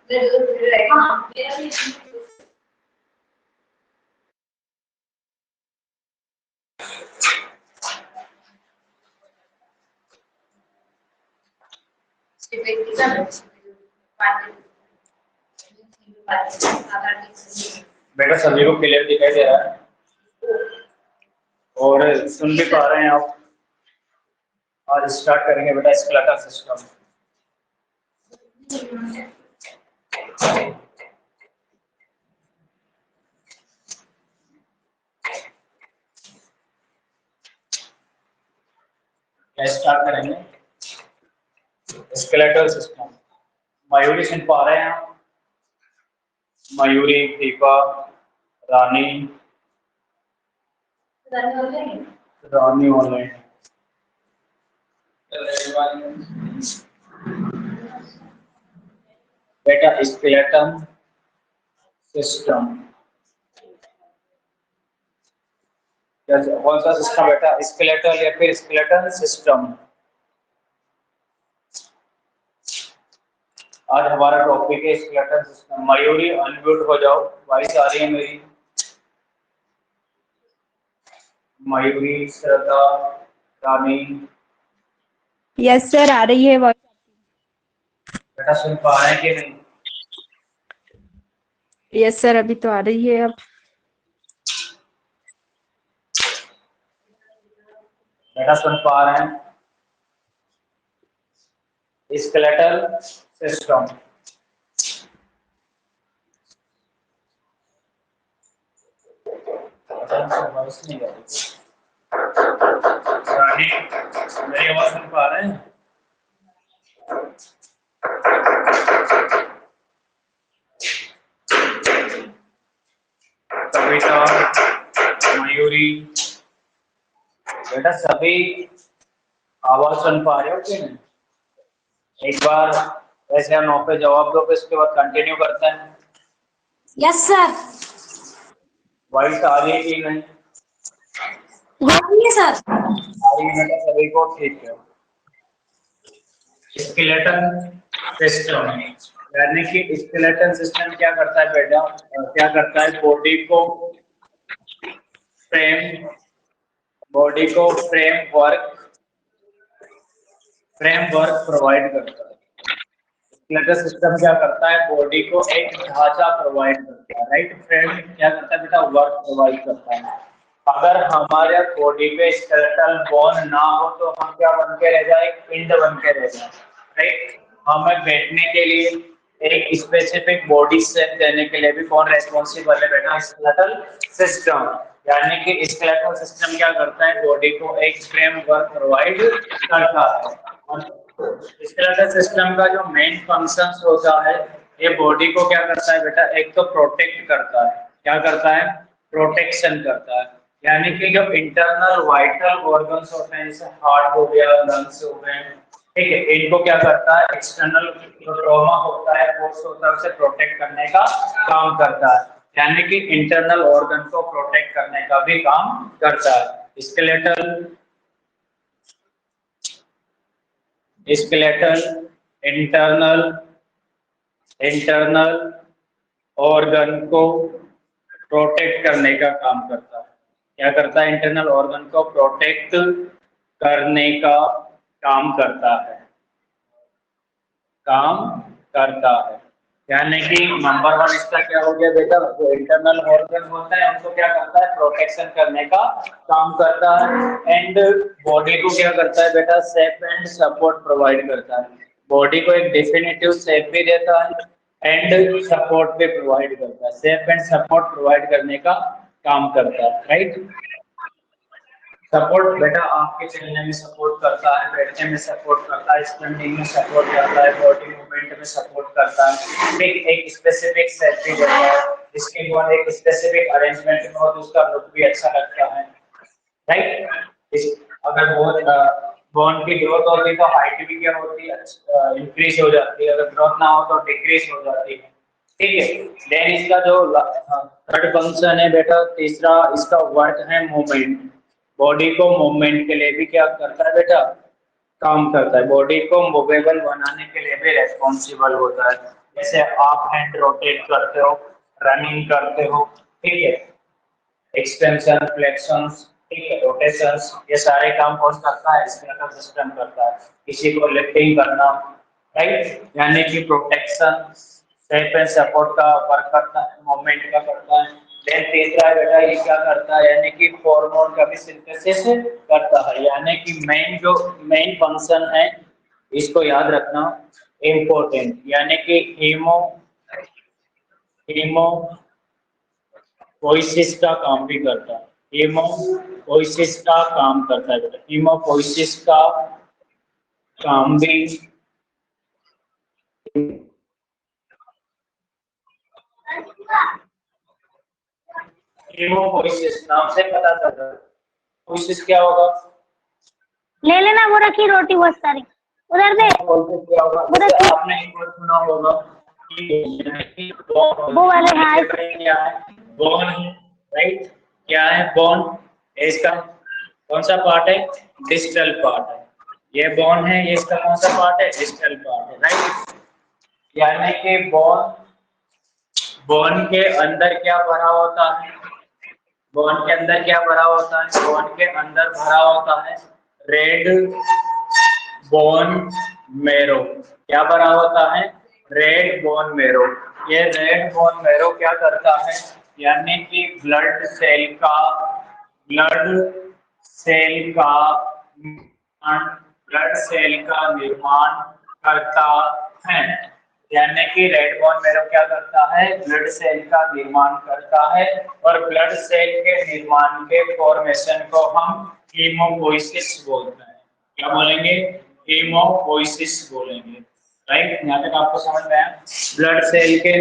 बेटा सभी को क्लियर दिखाई दे रहा है और सुन भी पा रहे हैं आप। आज स्टार्ट करेंगे बेटा स्केलेटल सिस्टम। क्या स्टार्ट करेंगे स्केलेटल सिस्टम। मयूरी सुन पा रहे हैं आप? मयूरी, दीपा, रानी, रानी ऑनलाइन। बेटा स्केलेटल सिस्टम कौन सा सिस्टम बेटा? स्केलेटल या फिर स्केलेटल सिस्टम। आज हमारा टॉपिक है स्केलेटल सिस्टम। मयूरी अनम्यूट हो जाओ, वॉइस आ रही है मेरी? मयूरी, श्रद्धा, रानी। यस सर, आ रही है वॉइस। बेटा सुन पा रहे हैं कि नहीं? यस सर, अभी तो आ रही है। अब बेटा सुन पा रहे हैं? Skeletal system. वॉइस नहीं आ रही। रानी, मेरी आवाज सुन पा रहे हैं? कविता, मयूरी, बेटा सभी आवाज सुन पा रहे हो कि नहीं? एक बार ऐसे नो पे जवाब दो, फिर उसके बाद कंटिन्यू करते हैं। Yes sir. वॉइस आ रही है कि नहीं? आ रही है सर। आ रही है बेटा सभी को? ठीक है। स्केलेटल सिस्टम यानी कि स्केलेटल सिस्टम क्या करता है बेटा? क्या करता है? बॉडी को फ्रेमवर्क प्रोवाइड करता है। स्केलेटल सिस्टम क्या करता है? बॉडी को एक ढांचा प्रोवाइड करता है, राइट? फ्रेम क्या करता है बेटा? वर्क प्रोवाइड करता है। अगर हमारे बॉडी पे स्केलेटल बोन ना हो तो हम क्या बन के रह जाए? पिंड बन के रह जाए, राइट? हमें बैठने के लिए एक स्पेसिफिक बॉडी शेप देने के लिए भी कौन रेस्पॉन्सिबल है बेटा? Skeletal system. यानी कि स्केलेटल सिस्टम क्या करता है? बॉडी को एक फ्रेमवर्क प्रोवाइड करता है। स्केलेटल सिस्टम का जो मेन फंक्शंस होता है, ये बॉडी को क्या करता है बेटा? एक तो प्रोटेक्ट करता है। क्या करता है? प्रोटेक्शन करता है। यानी कि जो इंटरनल वाइटल ऑर्गन्स होते हैं, जैसे हार्ट हो गया, लंग्स हो गए, ठीक है, इनको क्या करता है? एक्सटर्नल जो ट्रॉमा होता है, फोर्स होता है, उसे प्रोटेक्ट करने का काम करता है। यानी कि इंटरनल ऑर्गन को प्रोटेक्ट करने का भी काम करता है। स्केलेटल इंटरनल ऑर्गन को प्रोटेक्ट करने का काम करता है। क्या करता है? इंटरनल ऑर्गन को प्रोटेक्ट करने का काम करता है। यानी कि नंबर 1 इसका क्या हो गया बेटा? जो इंटरनल ऑर्गन होता है उनको क्या करता है? प्रोटेक्शन करने का काम करता है। एंड बॉडी को क्या करता है बेटा? शेप एंड सपोर्ट प्रोवाइड करता है। बॉडी को एक डेफिनेटिव शेप भी देता है एंड सपोर्ट भी प्रोवाइड करता है। शेप एंड सपोर्ट प्रोवाइड करने का काम करता है, राइट? सपोर्ट बेटा आपके चलने में सपोर्ट करता है, बैठने में सपोर्ट करता है, स्टैंडिंग में सपोर्ट करता है, बॉडी मूवमेंट में सपोर्ट करता है। एक स्पेसिफिक शेप भी देता है, जिसके बाद एक स्पेसिफिक अरेंजमेंट में हो तो उसका लुक भी अच्छा लगता है, राइट? अगर बहुत बोन की ग्रोथ होती है तो हाइट भी क्या होती है? इंक्रीज हो जाती है। अगर ग्रोथ ना हो तो डिक्रीज हो जाती है, ठीक है। देन इसका जो थर्ड फंक्शन है बेटा, तीसरा इसका वर्क है मूवमेंट। बॉडी को मूवमेंट के लिए भी क्या करता है बेटा? काम करता है। बॉडी को मूवेबल बनाने के लिए भी रेस्पॉन्सिबल होता है। जैसे आप हैंड रोटेट करते हो, रनिंग करते हो, ठीक है, एक्सटेंशन, फ्लेक्शन, ठीक है, रोटेशंस, ये सारे काम कौन करता है? स्केलेटल सिस्टम करता है। किसी को लिफ्टिंग करना, राइट, यानी कि प्रोटेक्शन, सेफ एंड सपोर्ट का वर्क करता है, मूवमेंट का करता है। देन तीसरा है बेटा, ये क्या करता है? यानी कि हार्मोन का भी सिंथेसिस करता है। यानी कि मेन फंक्शन है, इसको याद रखना, इम्पोर्टेंट, यानी कि हीमोपोइसिस का काम भी करता है। हीमोपोइसिस का काम करता है बेटा, हीमोपोइसिस का काम भी हीमोपोइसिस नाम से पता चलता है। पोइसिस क्या होगा? ले लेना, वो रखी रोटी बहुत सारी उधर दे। पोइसिस क्या होगा? वो रखी, आपने एक बार सुना होगा कि वो वाले हाँ। क्या है? बोन है, राइट? क्या है बोन? इसका कौन सा पार्ट है? डिस्टल पार्ट है। ये बोन है, ये इसका कौन सा पार्ट है? डिस्टल पार्ट है, राइट? यानी कि बोन के अंदर क्या भरा होता है? बोन के अंदर क्या भरा होता है? बोन के अंदर भरा होता है रेड बोन मेरो। क्या भरा होता है? Red bone marrow. ये रेड बोन मेरो क्या करता है? यानी कि ब्लड सेल का निर्माण करता है। यानी कि रेड बोन मेरो क्या करता है? ब्लड सेल का निर्माण करता है, और ब्लड सेल के निर्माण के फॉर्मेशन को हम हीमोपोइसिस बोलते हैं। क्या बोलेंगे? हीमोपोइसिस बोलेंगे, राइट? यहाँ तक आपको समझ में आया? ब्लड सेल के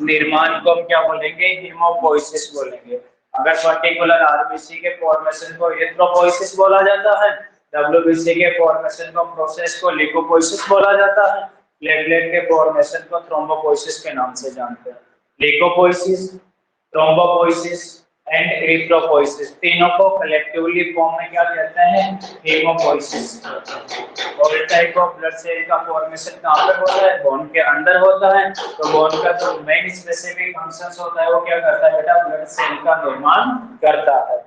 निर्माण को हम क्या बोलेंगे? हीमोपोइसिस बोलेंगे। अगर पर्टिकुलर आरबीसी के फॉर्मेशन को एरिथ्रोपोइसिस बोला जाता है, डब्ल्यूबीसी के फॉर्मेशन को प्रोसेस को ल्यूकोपोइसिस बोला जाता है, प्लेटलेट के फॉर्मेशन को थ्रोम्बोपोइसिस के नाम से जानते हैं। ल्यूकोपोइसिस, थ्रोम्बोपोइसिस एंड एरिथ्रोपोइसिस, तीनों को कलेक्टिवली फॉर्म में क्या कहते हैं? हीमोपोइसिस। और टाइप ऑफ ब्लड सेल का फॉर्मेशन कहाँ पे होता है? बोन के अंदर होता है। तो बोन का जो मेन स्पेसिफिक फंक्शंस होता है वो क्या करता है बेटा? ब्लड सेल का निर्माण करता है,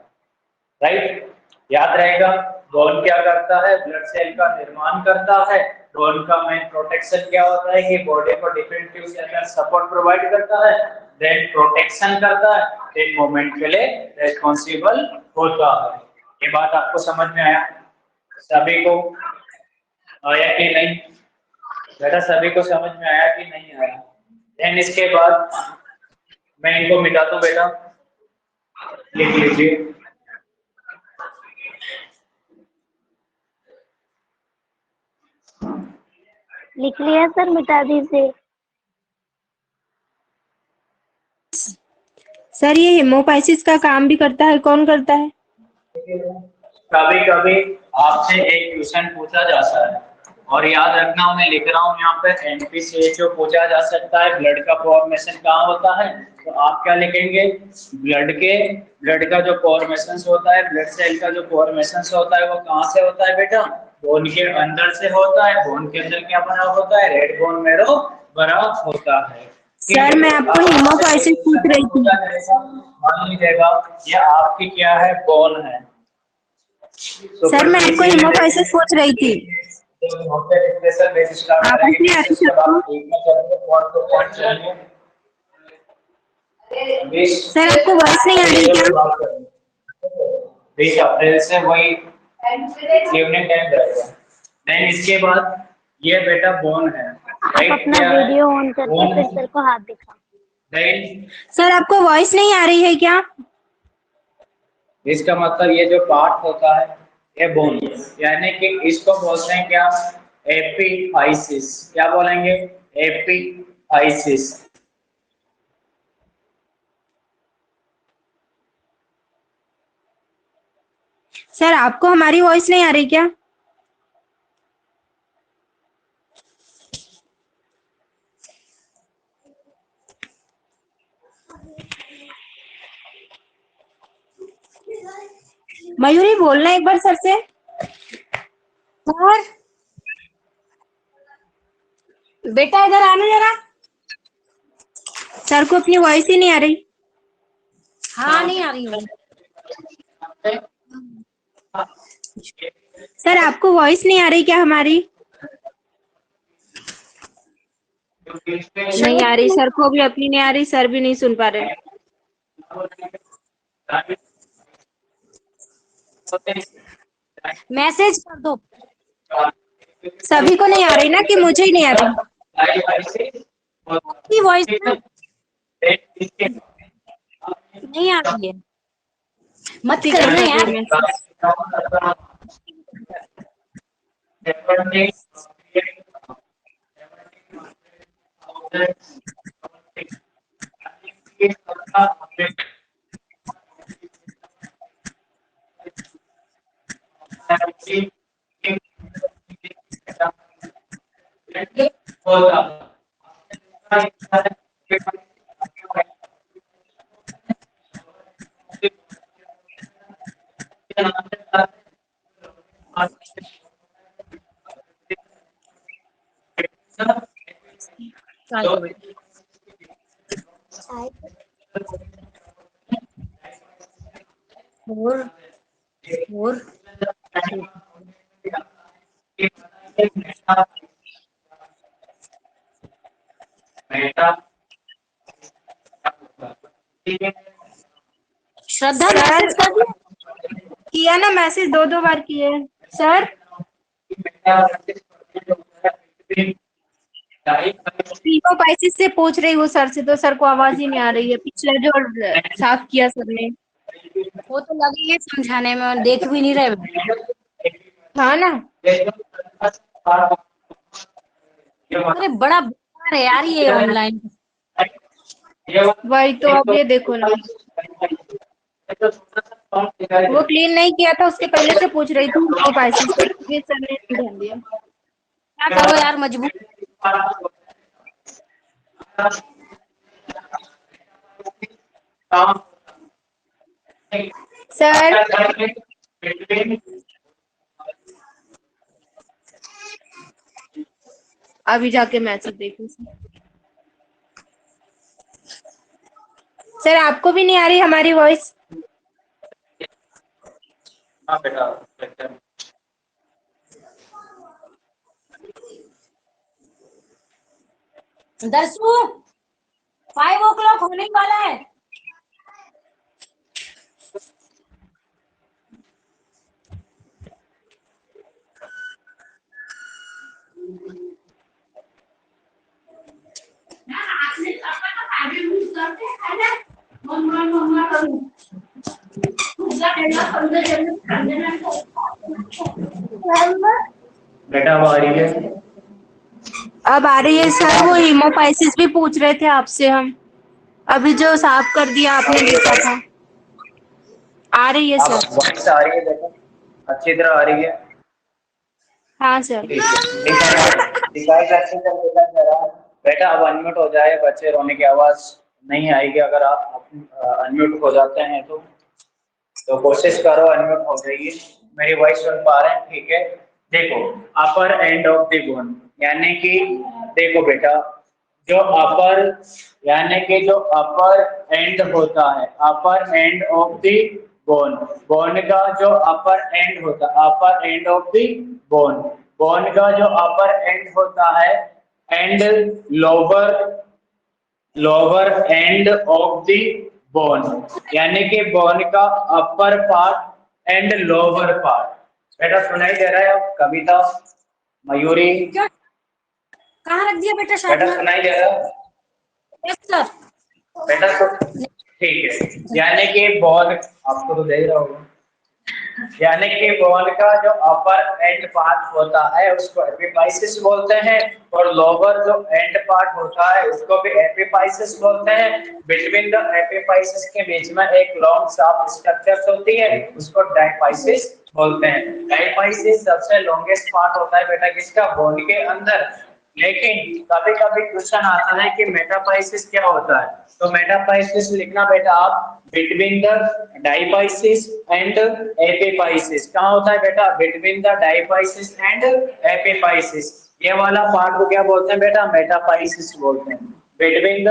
राइट? याद रहेगा, बोन क्या करता है? ब्लड सेल का निर्माण करता है। बोन का मेन प्रोटेक्शन क्या होता है? कि बॉडी को डिफेंसिव सेल सपोर्ट प्रोवाइड करता है, देन प्रोटेक्शन करता है, देन मूवमेंट के लिए रिस्पांसिबल होता है। ये बात आपको समझ में आया? सभी को आया कि नहीं बेटा? सभी को समझ में आया कि नहीं आया? देन इसके बाद मैं इनको मिटा दूं बेटा, लिख लीजिए। लिख लिया सर, मिटा दीजिए। सर ये हेमोपाइसिस का काम भी करता है, कौन करता है? कभी कभी आपसे एक क्वेश्चन पूछा जाता है, और याद रखना मैं लिख रहा हूँ यहाँ पे एनपीसीएचओ पूछा जा सकता है। ब्लड का फॉर्मेशन कहाँ होता है? तो आप क्या लिखेंगे? ब्लड का जो फॉर्मेशन होता है, ब्लड सेल का जो फॉर्मेशन होता है वो कहाँ से होता है बेटा? बोन के अंदर से होता है। बोन के अंदर क्या बना होता है? रेड बोन मेरो बना होता है। सर मैं आपको हेमोपाइसिस पूछ रही थी। मान लीजिएगा ये आपकी क्या है? बोन है। सर मैं आपको हेमोपाइसिस पूछ रही थी। आप अपने आगे सर आपको वॉइस नहीं आ रही क्या? 20 अप्रैल से वही इवनिंग टाइम रहेगा। देन इसके बाद ये बेटा बोन है, आप अपना वीडियो ऑन करके फिर सर को हाथ दिखा। देन सर आपको वॉइस नहीं आ रही है क्या? इसका मतलब ये जो पार्ट होता है ये बोन, यानी कि इसको बोलते हैं क्या? एपीफाइसिस। क्या बोलेंगे? एपीफाइसिस। सर आपको हमारी वॉइस नहीं आ रही क्या? मयूरी बोलना एक बार सर से। और बेटा इधर आना जरा। सर को अपनी वॉइस ही नहीं आ रही। हाँ नहीं आ रही हूँ। सर आपको वॉइस नहीं आ रही क्या हमारी? नहीं आ रही, सर को भी अपनी नहीं आ रही, सर भी नहीं सुन पा रहे। मैसेज कर दो। सभी को नहीं आ रही ना कि मुझे ही नहीं आ रही? आपकी वॉइस नहीं आ रही है। मत करना यार। और श्रद्धा मैसेज कर दिया? किया ना मैसेज, 2 बार किए सर। पाइसिस से पूछ रही हूँ सर से, तो सर को आवाज ही नहीं आ रही है। पिछला जो साफ किया सर ने, वो तो लगी है समझाने में, देख भी नहीं रहे। हाँ ना। अरे बड़ा बेकार है यार ये ऑनलाइन। वही तो, अब ये देखो ना, वो क्लीन नहीं किया था, उसके पहले से पूछ रही थी वो पाइसिस से, ये सर ने नहीं ध्यान दिया। क्या करो यार, मजबूर। सर अभी जाके मैसेज देखो सर। आपको भी नहीं आ रही हमारी वॉइस? दरसू 5 o'clock होने वाला है। बेटा अब आ रही है? अब आ रही है सर। वो हीमोपाइसिस भी पूछ रहे थे आपसे हम, अभी जो साफ कर दिया आपने देखा था। आ रही है आप सर। वॉइस आ रही है बेटा? अच्छी तरह आ रही है? हाँ सर। ठीक है, दिखाई करते चल बेटा जरा। बेटा अब अनम्यूट हो जाए, बच्चे रोने की आवाज नहीं आएगी अगर आप अनम्यूट हो जाते हैं तो कोशिश करो अनम्यूट हो जाइए। मेरी वॉइस सुन पा रहे हैं? ठीक है। देखो, अपर एंड ऑफ द बोन, यानी कि देखो बेटा, जो अपर यानी कि जो अपर एंड होता है, upper end of the bone, bone का जो अपर एंड होता है, upper end of the bone, bone का जो अपर एंड होता है, and lower lower end of the bone, यानी कि बोन का upper part and lower part. बेटा सुनाई दे रहा है? अब कविता, मयूरी, क्या कहाँ रख दिया बेटा? बेटा शायद सुनाई दे रहा है? Yes sir. बेटा ठीक है, यानी कि बोन आपको तो दे रहा होगा, यानी कि बोन का जो अपर एंड पार्ट होता है उसको एपिफाइसिस बोलते हैं, और लोअर जो एंड पार्ट होता है उसको भी एपिफाइसिस बोलते हैं। बिटवीन द एपिफाइसिस के बीच में एक लॉन्ग शार्प स्ट्रक्चर होती है, उसको डायफाइसिस बोलते हैं। डायफाइसिस सबसे लॉन्गेस्ट पार्ट होता है बेटा किसका? बोन के अंदर। लेकिन कभी कभी क्वेश्चन आता है कि मेटाफाइसिस क्या होता है, तो मेटाफाइसिस लिखना बेटा आप, between the diaphysis and epiphysis. कहाँ होता है बेटा? Between the diaphysis and epiphysis. ये वाला पार्ट को क्या बोलते हैं बेटा? मेटाफाइसिस बोलते हैं। बिटवीन द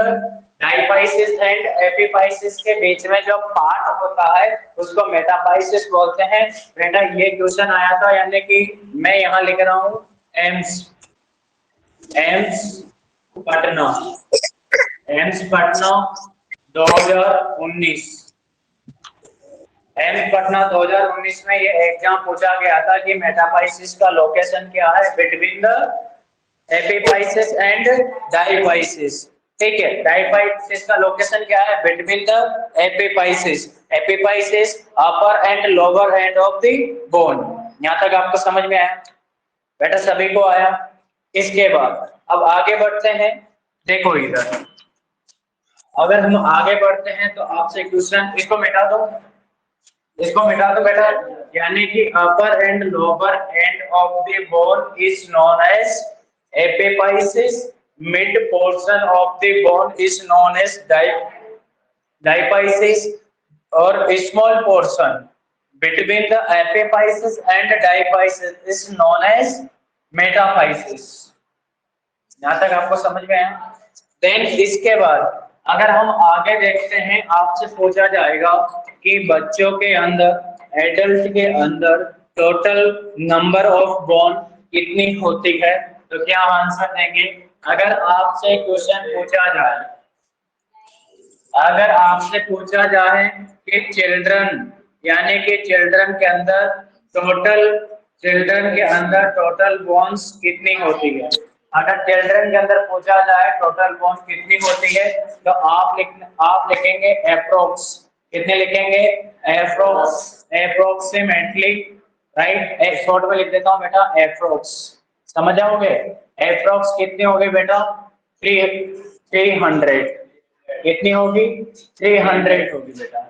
डाईफाइसिस एंड एपिफाइसिस के बीच में जो पार्ट होता है उसको मेटाफाइसिस बोलते हैं। बेटा ये क्वेश्चन आया था, यानी कि मैं यहाँ लिख रहा हूँ एम्स पटना 2019। एम्स पटना 2019 में ये एग्जाम पूछा गया था कि मेटाफाइसिस का लोकेशन क्या है बिटवीन द एपिफाइसिस एंड डाईफाइसिस। ठीक है, डाईफाइसिस का लोकेशन क्या है between the epiphysis. Epiphysis upper end lower end of the bone. यहाँ तक आपको समझ में आया बेटा? सभी को आया? इसके बाद अब आगे बढ़ते हैं। देखो इधर, अगर हम आगे बढ़ते हैं तो आपसे क्वेश्चन, इसको मिटा दो बेटा। यानी कि upper end lower end of the bone is known as epiphysis, mid portion of the bone is known as diaphysis, और small portion between the epiphysis and diaphysis is known as metaphysis. यहाँ तक आपको समझ में आया? Then इसके बाद अगर हम आगे देखते हैं, आपसे पूछा जाएगा कि बच्चों के अंदर, एडल्ट के अंदर टोटल नंबर ऑफ बोन कितनी होती है, तो क्या आंसर देंगे? अगर आपसे क्वेश्चन पूछा जाए, अगर आपसे पूछा जाए कि चिल्ड्रन, यानी कि चिल्ड्रन के अंदर टोटल बोन्स कितनी होती है, अगर चिल्ड्रन के अंदर पूछा जाए टोटल बोन्स कितनी होती है, तो आप लिखेंगे अप्रोक्स। कितने लिखेंगे? Approximately, right? शॉर्ट में लिख देता हूँ बेटा, अप्रोक्स। समझ जाओगे? अप्रोक्स कितनी होगी बेटा? 300। कितनी होगी? 300 होगी बेटा,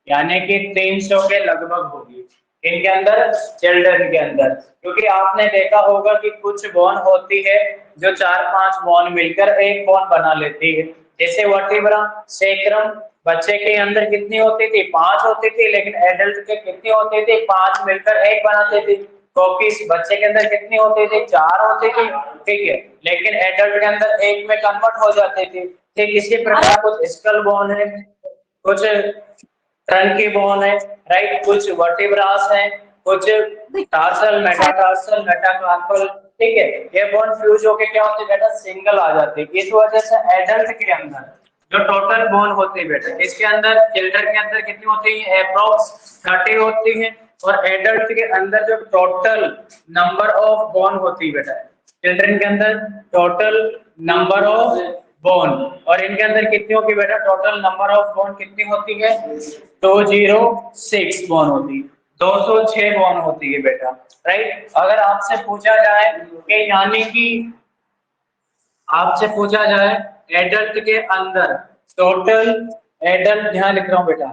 यानी कि 300 के लगभग होगी। इनके अंदर, चिल्ड्रन के अंदर, क्योंकि आपने देखा होगा कि कुछ बोन होती है जो 4-5 बोन मिलकर एक बोन बना लेती है, जैसे वर्टिब्रा, सेक्रम। बच्चे के अंदर कितनी होती थी? 5 होती थी, लेकिन एडल्ट के कितनी होती थी? 5 मिलकर एक बनाती थी। कोकिस बच्चे के अंदर कितनी होती थी? 4 होती थी, ठीक है, लेकिन एडल्ट के अंदर एक में कन्वर्ट हो जाती थी। ठीक इसी प्रकार कुछ स्कल बोन है, कुछ ट्रंकी बोन है, राइट, कुछ वर्टिब्रास है, कुछ टार्सल, मेटाटार्सल, मेटाकार्पल। ठीक है, ये बोन फ्यूज होके क्या होती है बेटा? सिंगल आ जाती है। इस वजह से एडल्ट के अंदर जो टोटल बोन होती है बेटा, इसके अंदर, चिल्ड्रन के अंदर कितनी होती है? अप्रोक्स 30 होती है, और एडल्ट के अंदर जो टोटल नंबर ऑफ बोन होती है बेटा, चिल्ड्रन के अंदर टोटल नंबर ऑफ बोन, और इनके अंदर कितनी होगी बेटा? टोटल नंबर ऑफ बोन कितनी होती है? 206 बोन होती है, 206 बोन होती है बेटा, राइट। अगर आपसे पूछा जाए कि, यानी कि आपसे पूछा जाए एडल्ट के अंदर टोटल, एडल्ट ध्यान लिख रहा हूं बेटा,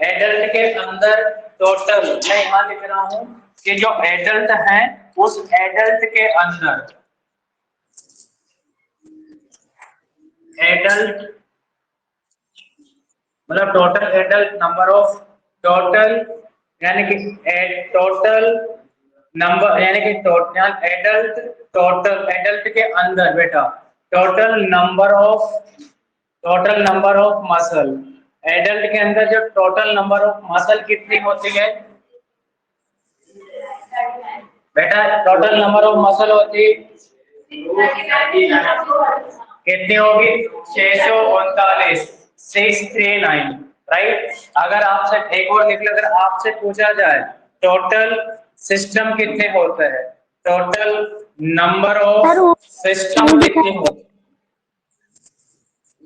एडल्ट के अंदर टोटल, मैं यहां लिख रहा हूं कि जो एडल्ट है उस एडल्ट के अंदर, एडल्ट मतलब total adult number of, total यानी कि टोटल नंबर, यानी कि टोटल एडल्ट, टोटल एडल्ट के अंदर बेटा total number of muscle, adult के अंदर जो टोटल नंबर ऑफ मसल कितनी होती है बेटा? टोटल नंबर ऑफ मसल होती कितनी होगी? 639, 639, राइट। अगर आपसे एक और लिख लो, अगर आपसे पूछा जाए टोटल सिस्टम कितने होते हैं, टोटल नंबर ऑफ सिस्टम कितने होते हैं?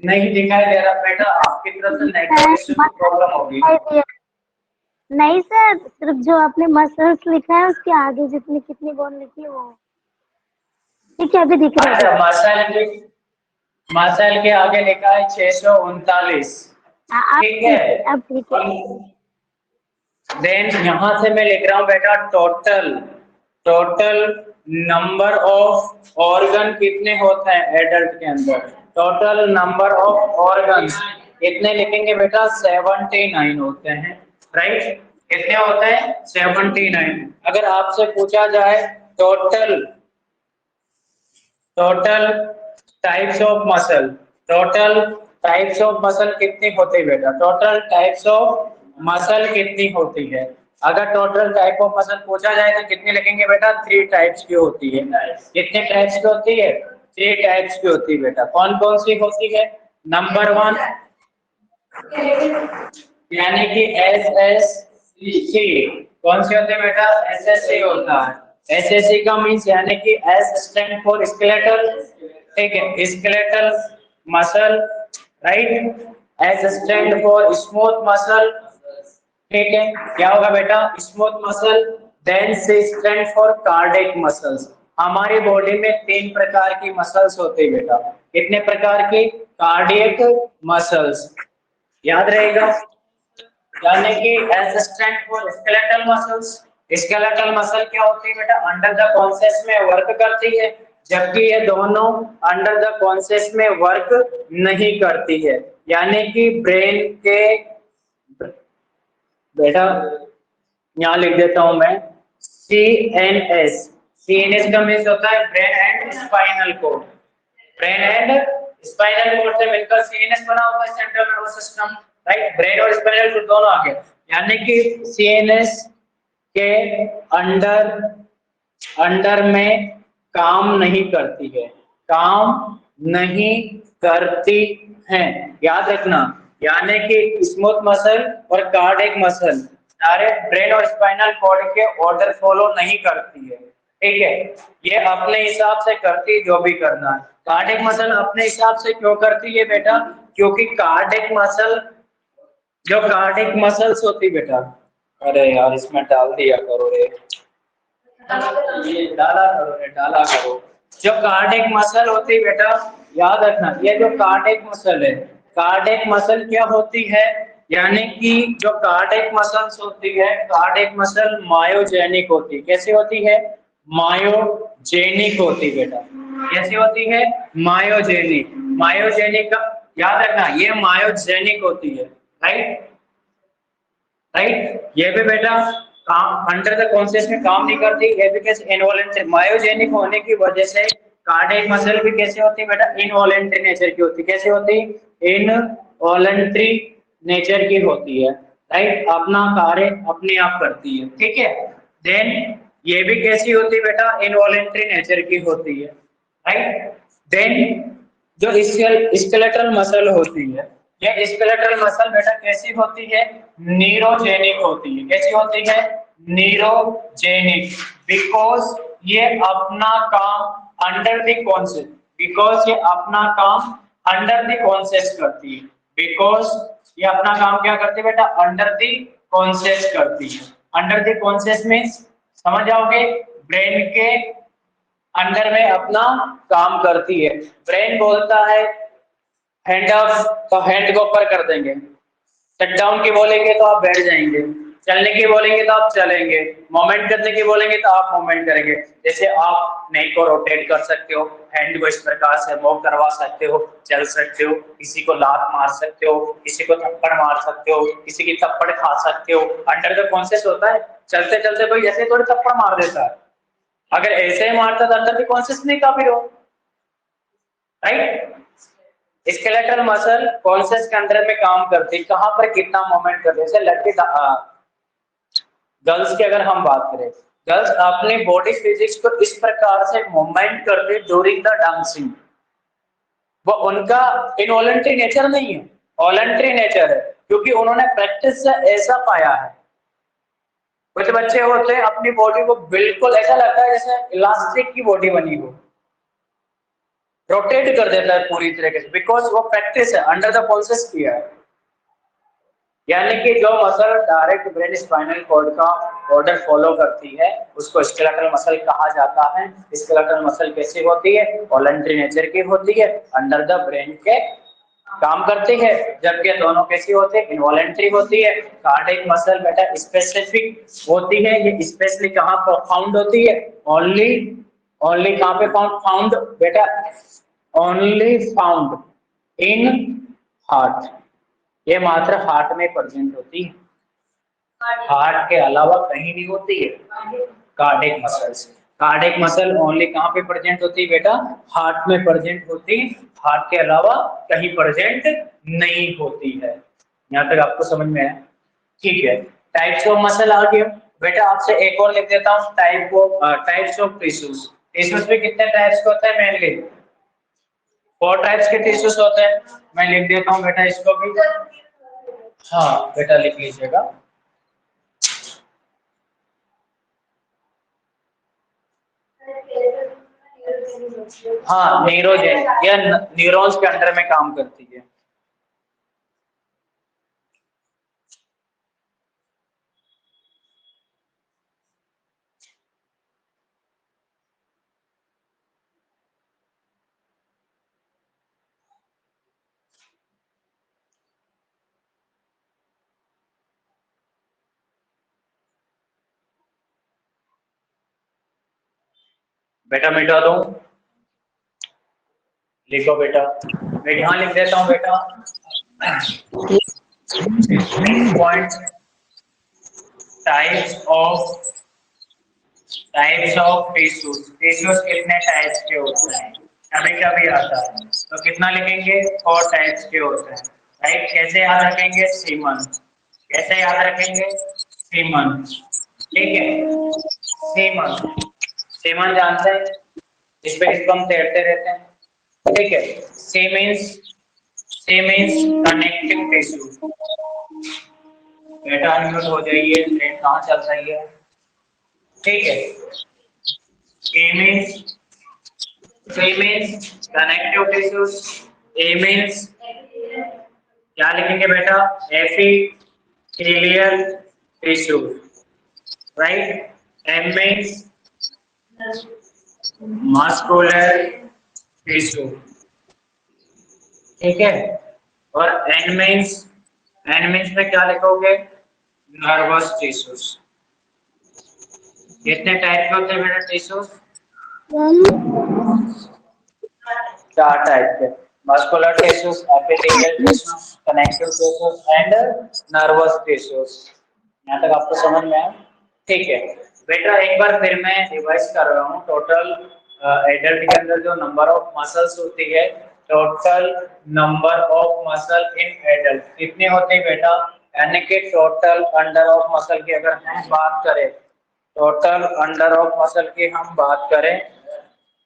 नहीं दिखाई दे रहा बेटा, आपकी तरफ से नेटवर्क प्रॉब्लम होगी। नहीं सर, सिर्फ जो आपने मसल्स लिखा है उसके आगे जितनी कितनी बोन लिखी है वो ठीक है, अभी दिख रहा है। अच्छा, मसल के आगे लिखा है 639, ठीक है। अब ठीक है। देन यहां से मैं लिख रहा हूं बेटा टोटल नंबर ऑफ ऑर्गन कितने होते हैं एडल्ट के अंदर, टोटल नंबर ऑफ ऑर्गन्स कितने लिखेंगे बेटा? 79 होते हैं, राइट। कितने होते हैं? 79। अगर आपसे पूछा जाए total types of muscle, total types of muscle कितनी होती है बेटा? टोटल टाइप्स ऑफ मसल कितनी होती है? अगर टोटल टाइप ऑफ मसल पूछा जाए तो कितनी लिखेंगे बेटा? 3 टाइप्स की होती है। कितने टाइप्स की होती है? 3 टाइप्स की होती है बेटा। कौन कौन सी होती है? नंबर 1 यानी कि SSC। कौन सी होती है बेटा? SSC होता है। SSC का मीन्स यानी कि S स्टैंड फॉर स्केलेटल, ठीक है, skeletal muscle, right. S stand for smooth muscle, ठीक है, क्या होगा बेटा? Smooth muscle. Then C stand for cardiac muscles. हमारी बॉडी में 3 प्रकार की मसल्स होती है बेटा। कितने प्रकार की? कार्डियक मसल्स, याद रहेगा। यानी कि S stand for skeletal muscles. Skeletal muscle क्या होती है बेटा? अंडर द कॉन्सेप्ट में वर्क करती है, जबकि ये दोनों अंडर द कॉन्सेप्ट में वर्क नहीं करती है। यानी कि ब्रेन के बेटा यहाँ लिख देता हूं मैं CNS। CNS का मीन्स होता है brain and spinal cord. Brain and spinal cord से मिलकर CNS बना होता है, central nervous system, right. Brain और स्पाइनल कोड दोनों आगे, यानी कि CNS के अंडर अंडर में काम नहीं करती है, काम नहीं करती है, याद रखना। यानी कि स्मूथ मसल और कार्डियक मसल डायरेक्ट ब्रेन और स्पाइनल कॉर्ड के ऑर्डर फॉलो नहीं करती है, ठीक है। ये अपने हिसाब से करती है जो भी करना है। कार्डियक मसल अपने हिसाब से क्यों करती है बेटा? क्योंकि कार्डियक मसल, जो कार्डियक मसल्स होती बेटा, अरे यार इसमें डाल दिया करो रे, ये डाला करो रे, डाला करो। जो कार्डियक मसल होती है बेटा, याद रखना, ये जो कार्डियक मसल है, कार्डियक मसल क्या होती है? यानी कि जो कार्डियक मसल्स होती है, कार्डियक मसल मायोजेनिक होती है। कैसी होती है? मायोजेनिक होती बेटा। कैसी होती है? मायोजेनिक। मायोजेनिक का याद रखना, ये मायोजेनिक होती है, राइट, राइट। ये भी बेटा काम अंडर द कॉन्सेप्ट में काम नहीं करती। ये भी कैसे? इनवॉलेंटरी। मायोजेनिक होने की वजह से कार्डियक मसल भी कैसे होती है बेटा? इनवॉलेंटरी नेचर की होती है। कैसे होती? इनवॉलेंटरी नेचर की होती है, राइट। अपना कार्य अपने आप करती है, ठीक है। देन ये भी कैसी होती है बेटा? इनवॉलेंटरी नेचर की होती है, राइट। देन जो स्केलेटल मसल होती है, ये स्केलेटल मसल बेटा कैसी होती है? न्यूरोजेनिक होती है। कैसी होती है? न्यूरोजेनिक। बिकॉज ये अपना काम अंडर द कॉन्सेप्ट, बिकॉज ये अपना काम अंडर द कॉन्सेप्ट करती है। बिकॉज ये अपना काम क्या करती है बेटा? अंडर द कॉन्सेप्ट करती है। अंडर द कॉन्सेप्ट में समझ जाओगे, ब्रेन के अंडर में अपना काम करती है। ब्रेन बोलता है हैंड अप, तो हैंड को ऊपर कर देंगे। शट डाउन की बोलेंगे तो आप बैठ जाएंगे। चलने की बोलेंगे तो आप चलेंगे। मोमेंट करने की बोलेंगे तो आप मोमेंट करेंगे। जैसे आप नेक को रोटेट कर सकते हो, हैंड को इस प्रकार से मूव करवा सकते हो, चल सकते हो, किसी को लात मार सकते हो, किसी को थप्पड़ मार सकते हो, किसी की थप्पड़ खा सकते हो। अंडर द कॉन्सेप्ट होता है। चलते चलते कोई ऐसे थोड़ी थप्पड़ मार देता है। अगर ऐसे ही मारता तो अंदर द कॉन्सेप्ट नहीं काफी हो, राइट। स्केलेटल मसल कॉन्सेप्ट के अंदर में काम करती है। कहां पर कितना मूवमेंट करते हैं? जैसे लड़के गर्ल्स की अगर हम बात करें, गर्ल्स अपने बॉडी फिजिक्स को इस प्रकार से मूवमेंट करते ड्यूरिंग द डांसिंग। वो उनका इनवॉलंटरी नेचर नहीं है, वॉलंटरी नेचर है, क्योंकि उन्होंने प्रैक्टिस से ऐसा पाया है। कुछ बच्चे होते हैं अपनी बॉडी को बिल्कुल ऐसा लगता है जैसे इलास्टिक की बॉडी बनी हो, रोटेट कर देता है पूरी तरीके से, बिकॉज वो प्रैक्टिस है, अंडर द कॉन्सेप्ट किया है। यानी कि जो muscle direct brain spinal cord का ऑर्डर फॉलो करती है उसको स्केलेटल मसल कहा जाता है। स्केलेटल मसल कैसी होती है? वॉलंटरी नेचर की होती है, अंडर द ब्रेन के काम करती है। जबकि दोनों कैसी होती है? इनवॉलंटरी होती है। कार्डियक मसल बेटा स्पेसिफिक होती है। ये स्पेशली कहां पर फाउंड होती है? ओनली ओनली कहां पे फाउंड बेटा? Only found in heart. ये मात्र हार्ट में प्रेजेंट होती है, हार्ट के अलावा कहीं नहीं होती है cardiac muscles. Cardiac muscle only कहाँ पे प्रेजेंट होती है बेटा? हार्ट में प्रेजेंट होती, हार्ट के अलावा कहीं प्रेजेंट नहीं होती है। यहाँ तक आपको समझ में आया? ठीक है, टाइप्स ऑफ मसल आ गया बेटा। आपसे एक और लिख देता हूँ, टाइप्स ऑफ टिश्यूज। टिश्यूज में कितने टाइप्स के होते हैं? मेनली 4 टाइप्स के टिश्यूज होते हैं। मैं लिख देता हूँ बेटा इसको भी। हाँ बेटा लिख लीजिएगा। हाँ, न्यूरोजेन या न्यूरॉन्स के अंडर में काम करती है। बेटा मिटा दो, लिखो बेटा। मैं यहाँ लिख देता हूँ बेटा। Point types of tissues. Tissues कितने टाइप्स के होते हैं? कभी कभी आता है तो कितना लिखेंगे? 4 टाइप्स के होते हैं, राइट? कैसे याद रखेंगे? सीमन। कैसे याद रखेंगे? सीमन। ठीक है, सीमन। सीमन जानते हैं? इस पे इसको हम तैरते रहते हैं। ठीक है, सी मीन्स कनेक्टिंग टिश्यू। बेटा अनम्यूट हो जाइए, ट्रेन कहाँ चल रही है? ठीक है, A means connective tissues. A means क्या लिखेंगे बेटा? Epithelial tissue, right? M means muscular tissue. ठीक है, और एन मीन्स में क्या लिखोगे? Nervous tissues. कितने टाइप के होते हैं बेटा टिश्यूज? 4 टाइप के। Muscular tissues, epithelial tissues, connective tissues and nervous tissues. यहाँ तक आपको समझ में आया? ठीक है बेटा, एक बार फिर मैं रिवाइज कर रहा हूँ। टोटल एडल्ट के अंदर जो नंबर ऑफ मसल्स होती है, total number of muscle in adult कितने होते हैं बेटा? यानी कि टोटल अंडर ऑफ मसल की अगर हम बात करें, टोटल अंडर ऑफ मसल की हम बात करें,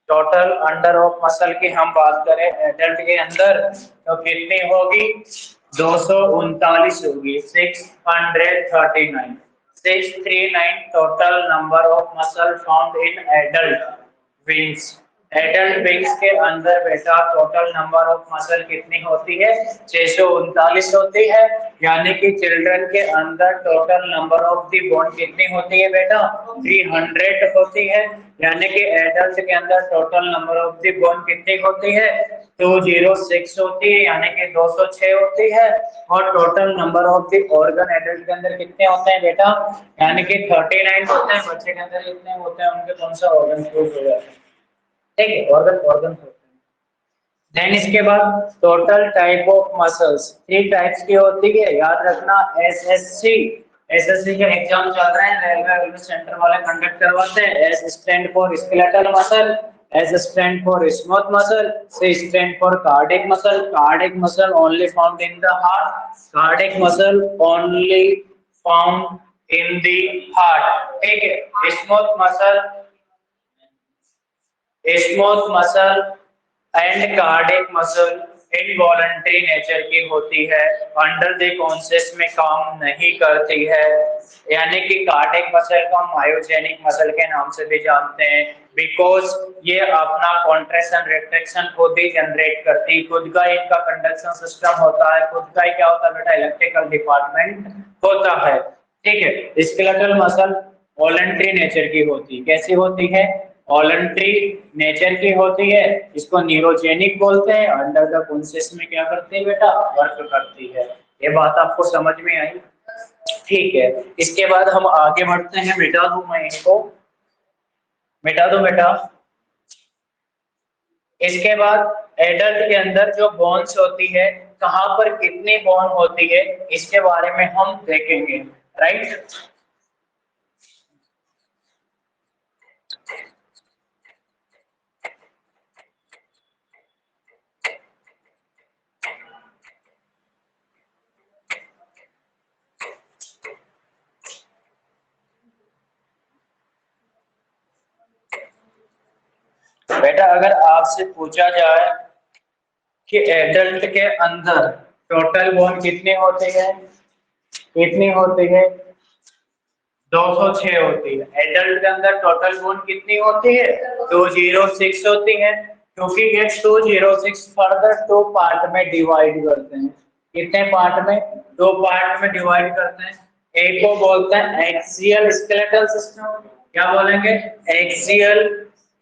टोटल अंडर ऑफ मसल की हम बात करें एडल्ट के अंदर, तो कितनी होगी? 239 होगी। 639 639 total number of muscle found in adult wings. Adult wings के अंदर बेटा टोटल नंबर ऑफ मसल कितनी होती है? 639 होती है। यानी कि चिल्ड्रन के अंदर total number of the bone कितनी होती है बेटा? 300 होती है। यानी कि एडल्ट के अंदर total number of the bone कितनी होती है? 206 होती है, यानी कि 206 होती है। और total number of the organ adult के अंदर कितने होते हैं बेटा? यानी कि 39 होते हैं। बच्चे के अंदर कितने होते हैं? उनके कौन सा ऑर्गन यूज हो जाता है? ठीक है, ऑर्गन ऑर्गन होते हैं। देन इसके बाद total type of muscles 3 types की होती है, याद रखना। एसएससी के एग्जाम चल रहे हैं, रेलवे सेंटर वाले कंडक्ट करवाते हैं। S stand for skeletal muscle, S stand for smooth muscle, C stand for cardiac muscle. Cardiac muscle only found in the heart, cardiac muscle only found in the heart. ठीक है, smooth muscle and cardiac muscle involuntary nature की होती है, under the conscious में काम नहीं करती है। यानी कि कार्डियक मसल को हम मायोजेनिक मसल के नाम से भी जानते हैं, बिकॉज ये अपना कॉन्ट्रैक्शन रिट्रैक्शन खुद ही जनरेट करती, खुद का इनका कंडक्शन सिस्टम होता है, खुद का ही क्या होता है बेटा? इलेक्ट्रिकल डिपार्टमेंट होता है। ठीक है, स्केलेटल मसल वॉलंटरी नेचर की होती, कैसी होती है? वॉलंटरी नेचर की होती है। इसको न्यूरोजेनिक बोलते हैं। अंडर द कॉन्शियस में क्या करती है बेटा? वर्क करती है। ये बात आपको समझ में आई? ठीक है, इसके बाद हम आगे बढ़ते हैं। मिटा दूं मैं इनको? मिटा दो बेटा। इसके बाद एडल्ट के अंदर जो बोन्स होती है, कहां पर कितनी बोन होती है, इसके बारे में हम देखेंगे, राइट? बेटा अगर आपसे पूछा जाए कि एडल्ट के अंदर टोटल बॉन्ड कितने होते हैं, कितनी होती है, 206 होती है। एडल्ट के अंदर टोटल बॉन्ड कितनी होती है, 206 होती है, क्योंकि ये 206 फर्दर 2 पार्ट में डिवाइड करते हैं। कितने पार्ट में, 2 पार्ट में डिवाइड करते हैं। एक को बोलते हैं एक्सियल स्केलेटल सिस्टम, क्या बोलेंगे, एक्सियल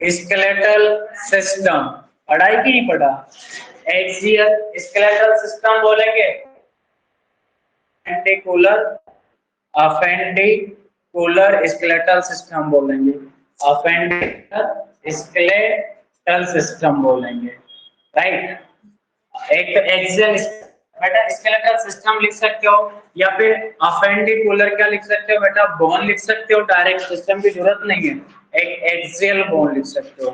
स्केलेटल सिस्टम। पढ़ाई की नहीं पढ़ा, एक्सियल स्केलेटल सिस्टम बोलेंगे, अफेंडिकुलर स्केलेटल सिस्टम बोलेंगे, अफेंडिकुलर स्केलेटल सिस्टम बोलेंगे, राइट। एक तो एक्सियल, बेटा स्केलेटल सिस्टम लिख सकते हो या फिर अफेंडिकुलर क्या लिख सकते हो बेटा, बोन लिख सकते हो, डायरेक्ट सिस्टम की जरूरत नहीं है, एक एक्सियल बोन लिख सकते हो,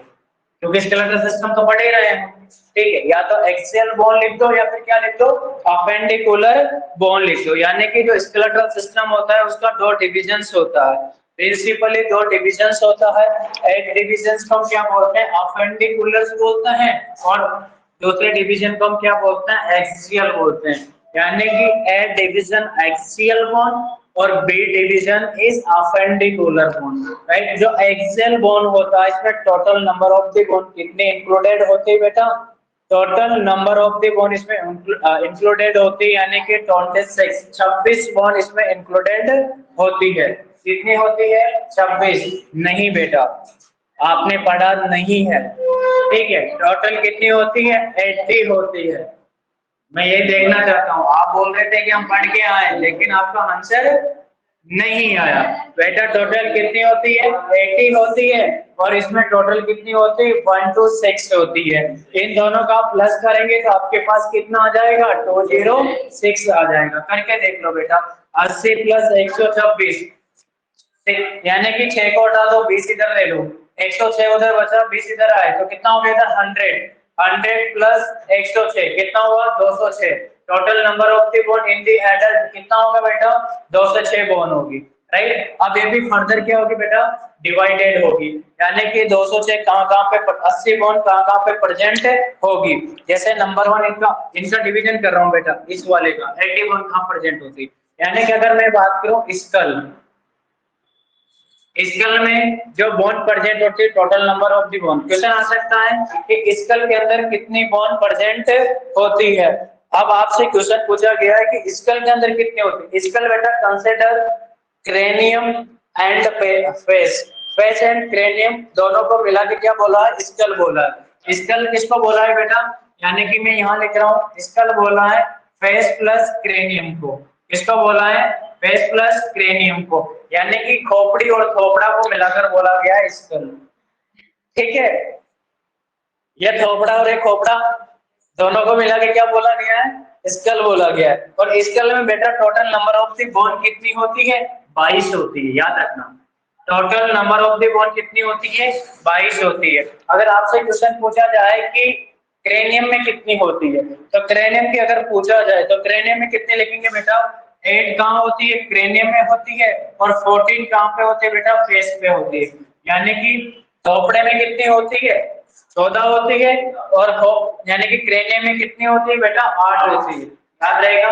क्योंकि स्केलेटल सिस्टम तो पढ़ ही रहे हैं, ठीक है। या तो एक्सियल बोन लिख दो या फिर क्या लिख दो, अपेंडिकुलर बोन लिख दो। यानी कि जो स्केलेटल सिस्टम होता है उसका 2 डिविजन्स होता है, प्रिंसिपली 2 डिविजन्स होता है। एक डिविजन्स को हम क्या बोलते हैं, अपेंडिकुलर बोलते हैं, और दूसरे डिवीजन को हम क्या बोलते हैं, एक्सियल बोलते हैं। यानी कि ए डिवीजन एक्सियल बोन और B division is appendicular bone, right. जो एक्सियल बोन होता है इसमें total number of the bone कितने इंक्लूडेड होते हैं बेटा, total number of the bone इसमें इंक्लूडेड होती है, यानी कि 26 बोन इसमें इंक्लूडेड होती है। कितनी होती है, 26 नहीं बेटा, आपने पढ़ा नहीं है, ठीक है। टोटल कितनी होती है, 80 होती है। मैं ये देखना चाहता हूँ, आप बोल रहे थे कि हम पढ़ के आए लेकिन आपका आंसर नहीं आया। बेटा टोटल कितनी होती है, 80 होती है, और इसमें टोटल कितनी होती है, 1 to 6 होती है। इन दोनों का प्लस करेंगे तो आपके पास कितना आ जाएगा, 206 आ जाएगा। करके देख लो बेटा, 80 + 126, यानी कि 6 को हटा दो, 20 इधर ले लो, 106 उधर बचा, 20 इधर आए तो कितना हो गया था, 100 + 106 कितना हुआ, 206। Total number of the bone in the adult कितना होगा बेटा, 206 बोन होगी, राइट। अब ये भी फर्दर क्या होगी बेटा, डिवाइडेड होगी, यानी कि 206 कहां पे, 80 बोन कहां पे प्रेजेंट होगी। जैसे नंबर 1 इनका डिवीजन कर रहा हूं बेटा, इस वाले का 80 बोन कहां प्रेजेंट होती, यानी कि अगर मैं बात करूं स्कल में जो बोन प्रेजेंट होती है, total number of the bone. Question आ सकता है कि स्कल के अंदर कितनी बोन प्रेजेंट होती है। अब आपसे क्वेश्चन पूछा गया है कि स्कल के अंदर कितनी होती है। स्कल बेटा consider cranium and face and cranium दोनों को मिला के क्या बोला है, स्कल बोला है। स्कल किसको बोला है बेटा, यानी कि मैं यहाँ लिख रहा हूँ, स्कल बोला है फेस प्लस क्रेनियम को। किसको बोला है, फेस प्लस क्रेनियम को, यानी कि खोपड़ी और थोपड़ा को मिलाकर बोला गया है स्कल, ठीक है। ये थोपड़ा और एक खोपड़ा दोनों को मिला के क्या बोला गया है, स्कल बोला गया है। और स्कल में बेटा total number of the bone कितनी होती है, 22 होती है, याद रखना। Total number of the bone कितनी होती है, 22 होती है। अगर आपसे क्वेश्चन पूछा जाए कि क्रेनियम में कितनी होती है, तो क्रेनियम की अगर पूछा जाए तो क्रेनियम में कितने लिखेंगे बेटा, 8 कहाँ होती है, क्रेनियम में होती है, और 14 कहाँ पे होती है बेटा, फेस पे होती है। यानी कि थोपड़े में कितनी होती है, 14 होती है, और यानी कि क्रेनियम में कितनी होती है बेटा, 8 होती है, याद रहेगा।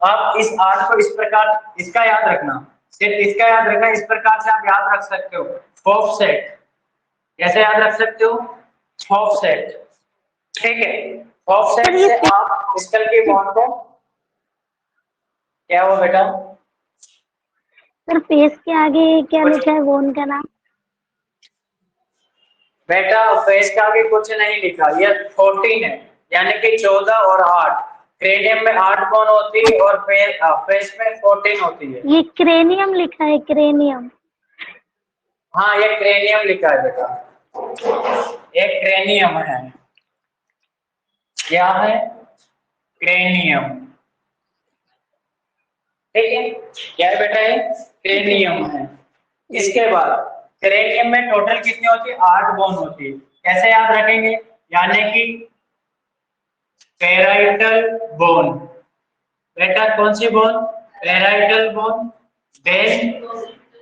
आप इस 8 को इस प्रकार, इसका याद रखना, सिर्फ इसका याद रखना, इस प्रकार से आप याद रख सकते हो, फोर्थ सेट, कैसे याद रख सकते हो, फोर्थ सेट, ठीक है। फोर्थ सेट से आप स्कल की बॉन्ड को, क्या हुआ बेटा, सर फेस के आगे क्या लिखा है, बोन का नाम, बेटा फेस के आगे कुछ नहीं लिखा, ये 14 है, यानी कि 14 और 8। क्रेनियम में 8 बोन होती है और फेस में 14 होती है। ये क्रेनियम लिखा है, क्रेनियम। हाँ ये क्रेनियम लिखा है बेटा, ये क्रेनियम है, क्या है, क्रेनियम, ठीक है। क्या है बेटा, ये क्रेनियम है। इसके बाद क्रेनियम में टोटल कितनी होती है, 8 बोन होती है। कैसे याद रखेंगे, यानी कि पैराइटल बोन, बेटा कौन सी bone, parietal bone, then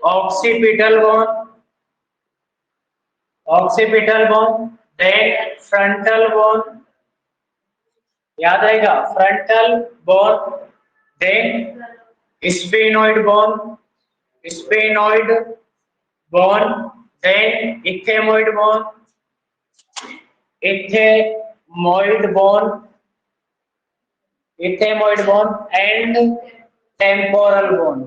occipital bone, occipital bone, then frontal bone, याद रहेगा frontal bone, then sphenoid bone, sphenoid bone, then ethmoid bone, ethmoid bone, ethmoid bone and temporal bone,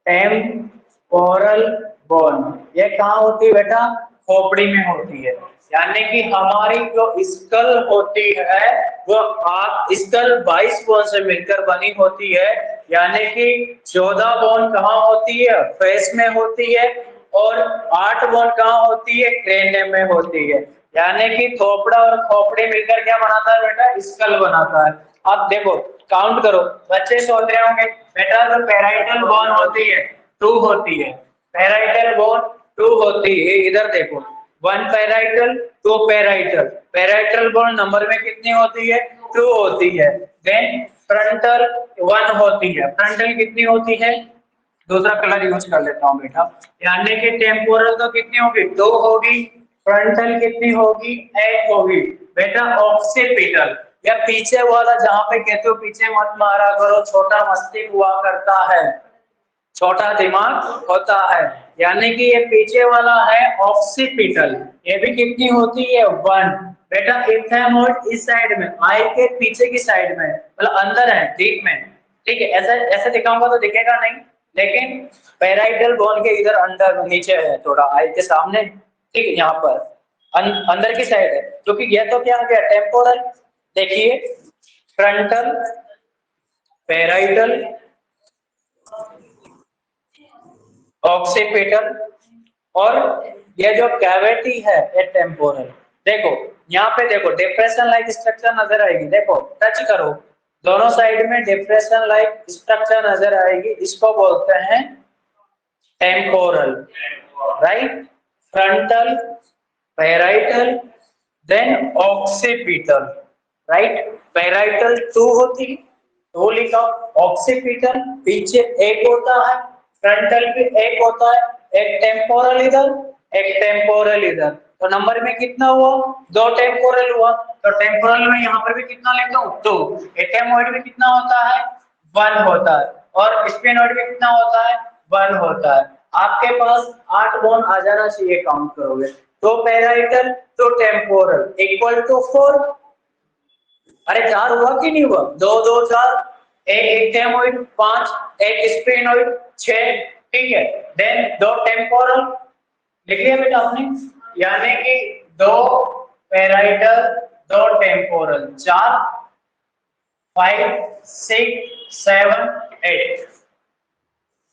temporal bone. ये कहाँ होती है बेटा? खोपड़ी में होती है। यानी कि हमारी जो स्कल होती है वो आप स्कल 22 बोन से मिलकर बनी होती है। यानी कि 14 बोन कहाँ होती है? फेस में होती है, और 8 बोन कहाँ होती है? क्रेनियम में होती है। यानी कि थोपड़ा और खोपड़ी मिलकर क्या बनाता है बेटा? स्कल बनाता है। आप देखो, काउंट करो, बच्चे सोच रहे होंगे बेटा जो पैराइटल बोन होती है 2 होती है, पैराइटल बोन 2 होती है। इधर देखो, 1 parietal 2 parietal, parietal bone number में कितनी होती है? 2 होती है। देन फ्रंटल 1 होती है, फ्रंटल कितनी होती है? दूसरा कलर यूज कर लेता हूँ बेटा। यानी कि टेम्पोरल तो कितनी होगी? 2 होगी। फ्रंटल कितनी होगी? 1 होगी। बेटा ऑक्सीपिटल या पीछे वाला, जहां पे कहते हो पीछे मत मारा करो, छोटा मस्तिष्क हुआ करता है, छोटा दिमाग होता है। यानी कि ये पीछे वाला है ऑक्सीपिटल, ये भी कितनी होती है? 1। बेटा इथेमोइड इस साइड में, आई के पीछे की साइड में, मतलब अंदर है, डीप में। ठीक है, ऐसा ऐसे दिखाऊंगा तो दिखेगा नहीं, लेकिन पैराइटल बोन के इधर अंदर नीचे है, थोड़ा आई के सामने। ठीक है, यहाँ पर अंदर की साइड है, क्योंकि ये तो क्या आ गया? टेम्पोरल। देखिए, फ्रंटल, पैराइटल, ऑक्सीपिटल, और ये जो कैविटी है ये टेम्पोरल। देखो यहाँ पे, देखो डिप्रेशन लाइक स्ट्रक्चर नजर आएगी। देखो टच करो, दोनों साइड में डिप्रेशन लाइक स्ट्रक्चर नजर आएगी, इसको बोलते हैं temporal, right? Frontal, parietal, then occipital, right? Parietal 2 होती, 2 लिखा। ऑक्सीपिटल पीछे 1 होता है, फ्रंटल भी 1 होता है, एक टेम्पोरल इधर, एक टेम्पोरल इधर। तो नंबर में कितना हुआ? 2 टेम्पोरल हुआ। तो टेम्पोरल में यहाँ पर भी कितना लेता हूँ? 2। एटेमोइड में कितना होता है? 1 होता है। और स्फेनोइड में कितना होता है? 1 होता है। आपके पास 8 बोन आ जाना चाहिए, काउंट करोगे। 2 पैराइटल 2 टेम्पोरल इक्वल टू 4। अरे 4 हुआ कि नहीं हुआ? 2 2 4, एक इथेमोइड 5, एक स्फेनोइड 6। ठीक है, देन 2 टेम्पोरल लिख लिया बेटा आपने। यानी कि 2 पैराइटल 2 टेम्पोरल, 4 5 6 7 8।